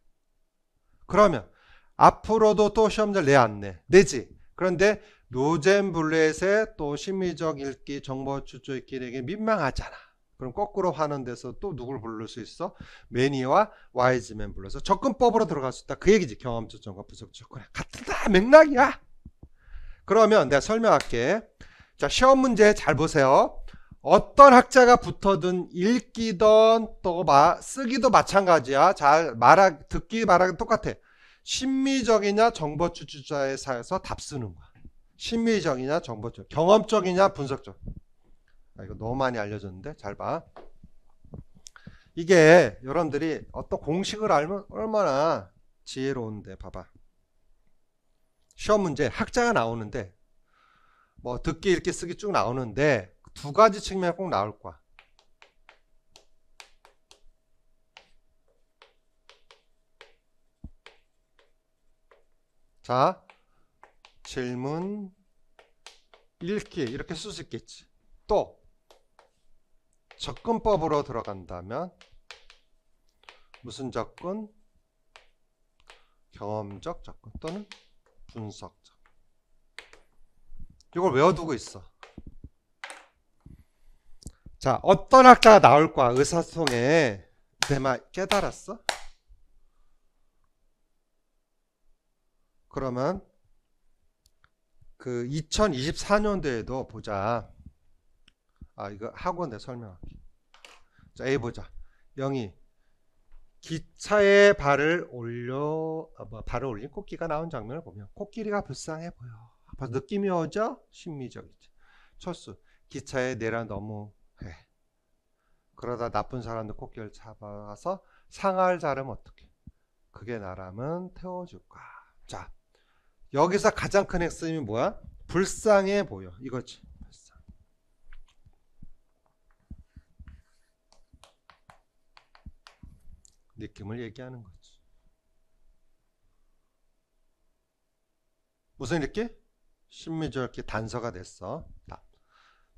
그러면 앞으로도 또 시험들 내 안 내? 내지. 그런데 로젠블렛의 또 심리적 읽기, 정보 추적 읽기에게 민망하잖아. 그럼 거꾸로 하는 데서 또 누굴 부를 수 있어? 매니와 와이즈맨 불러서 접근법으로 들어갈 수 있다. 그 얘기지. 경험적 접근과 분석적 접근. 같은 다 맥락이야. 그러면 내가 설명할게. 자, 시험 문제 잘 보세요. 어떤 학자가 붙어든 읽기든 또 쓰기도 마찬가지야. 잘 듣기 말하기 똑같아. 심미적이냐 정보 추출자에 사여서 답 쓰는 거야. 심미적이냐 정보적, 경험적이냐 분석적. 이거 너무 많이 알려줬는데 잘 봐. 이게 여러분들이 어떤 공식을 알면 얼마나 지혜로운데 봐봐. 시험 문제 학자가 나오는데 뭐 듣기 읽기 쓰기 쭉 나오는데 두 가지 측면 꼭 나올 거야. 자, 질문 읽기 이렇게 쓸 수 있겠지. 또 접근법으로 들어간다면 무슨 접근? 경험적 접근 또는 분석적. 이걸 외워두고 있어. 자, 어떤 학자가 나올 거야? 의사소통에. 내 말 깨달았어? 그러면 그 2024년도에도 보자. 이거 학원에 설명할게. 자, A 보자. 0이 기차에 발을 올린 코끼리가 나온 장면을 보면 코끼리가 불쌍해 보여. 벌써 느낌이 오죠? 심미적이지. 철수. 기차에 내려 너무해. 그러다 나쁜 사람들 코끼리를 잡아서 상할 자르면 어떡해? 그게 나라면 태워줄까? 자, 여기서 가장 큰 핵심이 뭐야? 불쌍해 보여. 이거지. 불쌍. 느낌을 얘기하는 거지. 무슨 느낌? 심미적 단서가 됐어.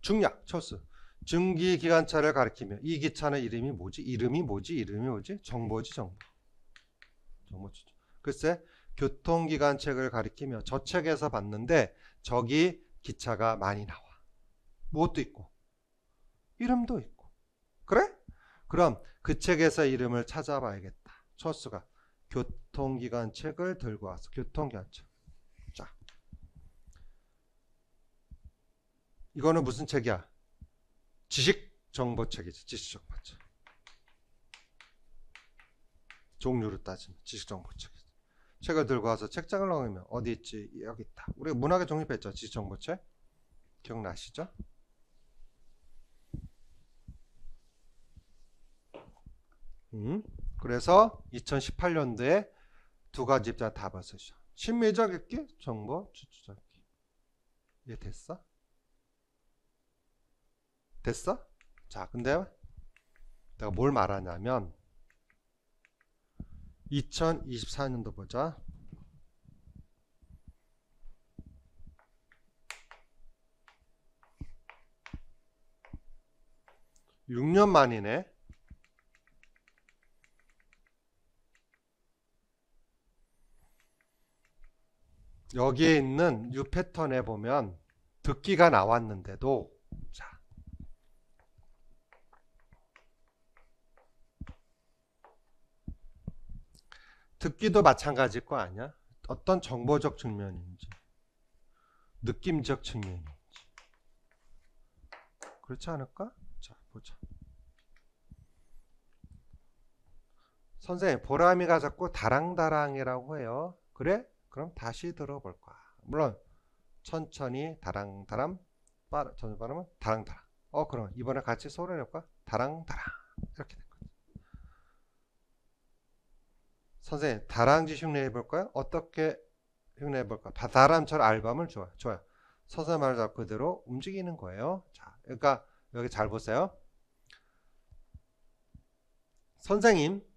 중략, 철수. 증기기관차를 가리키며 이 기차는 이름이 뭐지? 이름이 뭐지? 정보지, 정보. 정보지. 글쎄, 교통기관책을 가리키며 저 책에서 봤는데 저기 기차가 많이 나와. 무엇도 있고 이름도 있고. 그래? 그럼 그 책에서 이름을 찾아봐야겠다. 철수가 교통기관책을 들고 와서 교통기관책. 자, 이거는 무슨 책이야? 지식정보책이지. 지식정보책. 종류로 따지면 지식정보책이지. 책을 들고 와서 책장을 넣으면 어디 있지? 여기 있다. 우리가 문학에 정립했죠. 지식정보책. 기억나시죠? 그래서 2018년도에 두 가지 입장 다 봤었죠. 심미적 읽기, 정보 추출적 읽기. 이해 됐어? 됐어? 자, 근데 내가 뭘 말하냐면 2024년도 보자. (6년) 만이네. 여기에 있는 뉴 패턴에 보면 듣기가 나왔는데도, 자, 듣기도 마찬가지일 거 아니야? 어떤 정보적 측면인지 느낌적 측면인지 그렇지 않을까? 자, 보자. 선생님, 보람이가 자꾸 다랑다랑이라고 해요. 그래? 그럼 다시 들어볼 거야. 물론 천천히 다랑다람, 천천히 빠르면 다랑다랑. 그럼 이번에 같이 소리 내볼까? 다랑다랑. 이렇게 된 거지. 선생님, 다랑지 흉내 해볼까요? 어떻게 흉내 해볼까? 다람처럼 앨범을 줘요. 선생님 말을 잡고 그대로 움직이는 거예요. 자, 그러니까 여기 잘 보세요. 선생님,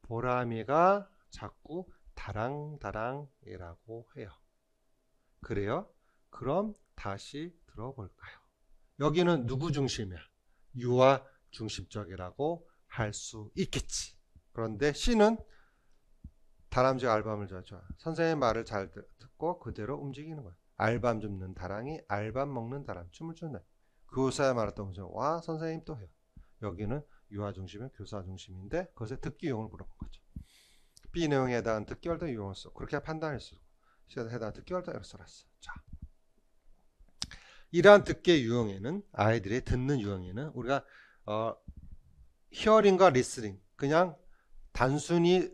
보람이가 자꾸 다랑다랑이라고 해요. 그래요? 그럼 다시 들어볼까요? 여기는 누구 중심이야? 유아 중심적이라고 할 수 있겠지. 그런데 C는 다람쥐 알밤을 줘요. 선생님 말을 잘 듣고 그대로 움직이는 거야. 알밤 줍는 다랑이, 알밤 먹는 다람, 춤을 추는 날. 교사에 말했던 거죠. 와, 선생님 또 해요. 여기는 유아 중심은 교사 중심인데 그것에 듣기 유형을 물어본 거죠. B 내용에 해당하는 듣기 활동 유형을 써. 그렇게 판단할 수 있고 C에 해당하는 듣기 활동을 써놨어. 자, 이러한 듣기의 유형에는, 아이들의 듣는 유형에는 우리가 히어링과 리스닝, 그냥 단순히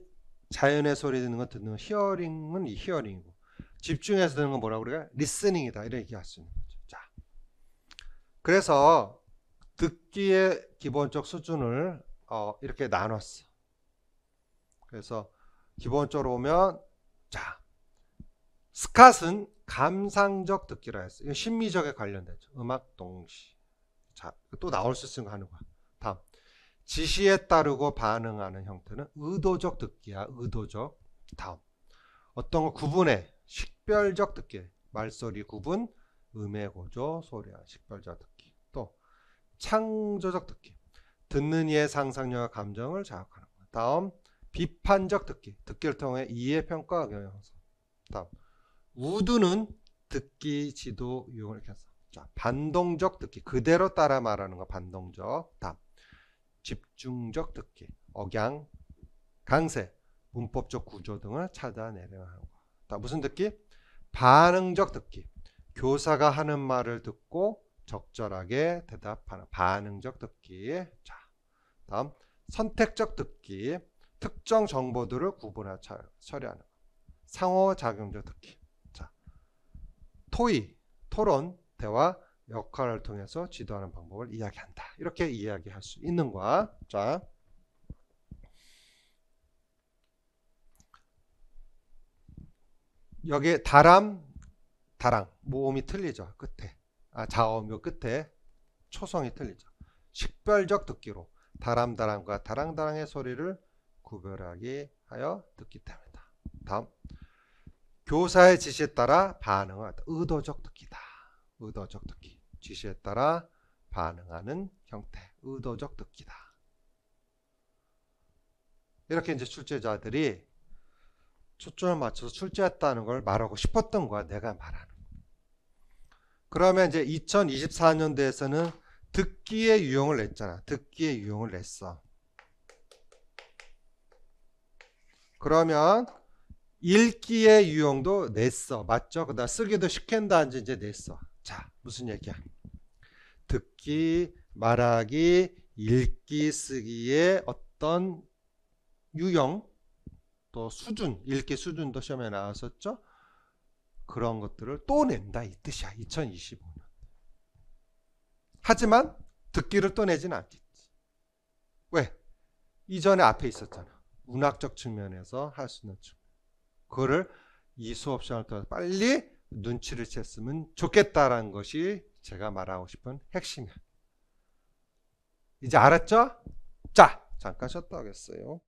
자연의 소리 듣는 거 듣는 거, 히어링은 이 히어링이고 집중해서 듣는 건 뭐라고 그래요? 리스닝이다. 이렇게 얘기할 수 있는 거죠. 자, 그래서 듣기의 기본적 수준을 이렇게 나눴어. 그래서 기본적으로 보면, 자, 스캇은 감상적 듣기라 했어. 이거 심미적에 관련되죠. 음악 동시. 자, 또 나올 수 있으면 하는 거야. 다음, 지시에 따르고 반응하는 형태는 의도적 듣기야. 의도적. 다음, 어떤 거 구분해. 식별적 듣기. 말소리 구분, 음의 고조, 소리야. 식별적 듣기. 또 창조적 듣기. 듣는 이의 상상력과 감정을 자극하는 거. 다음 비판적 듣기. 듣기를 통해 이해 평가가 경향성. 다음 우드는 듣기 지도 유형을 켰어. 자, 반동적 듣기. 그대로 따라 말하는 거 반동적. 다음 집중적 듣기. 억양, 강세, 문법적 구조 등을 찾아내려 하는 거. 다음 무슨 듣기? 반응적 듣기. 교사가 하는 말을 듣고 적절하게 대답하는 반응적 듣기. 자, 다음 선택적 듣기. 특정 정보들을 구분하여 처리하는 거. 상호작용적 듣기. 자, 토의, 토론, 대화, 역할을 통해서 지도하는 방법을 이야기한다. 이렇게 이야기할 수 있는 거야. 자, 여기에 다람, 다랑 모음이 틀리죠. 끝에 자음요 끝에 초성이 틀리죠. 식별적 듣기로 다람다람과 다랑다랑의 소리를 구별하게 하여 듣기 때문이다. 다음 교사의 지시에 따라 반응하다. 의도적 듣기다. 의도적 듣기. 지시에 따라 반응하는 형태. 의도적 듣기다. 이렇게 이제 출제자들이 초점을 맞춰서 출제했다는 걸 말하고 싶었던 거야. 내가 말하는. 그러면 이제 2024년도에서는 듣기의 유형을 냈잖아. 듣기의 유형을 냈어. 그러면 읽기의 유형도 냈어. 맞죠? 그다음 쓰기도 시킨다 이제 냈어. 자, 무슨 얘기야? 듣기, 말하기, 읽기, 쓰기의 어떤 유형, 또 수준, 읽기 수준도 시험에 나왔었죠? 그런 것들을 또 낸다 이 뜻이야. 2025년. 하지만 듣기를 또 내지는 않겠지. 왜? 이전에 앞에 있었잖아. 문학적 측면에서 할 수 있는 측면. 그거를 이 수업 시간을 통해서 빨리 눈치를 챘으면 좋겠다라는 것이 제가 말하고 싶은 핵심이야. 이제 알았죠? 자, 잠깐 쉬었다 하겠어요.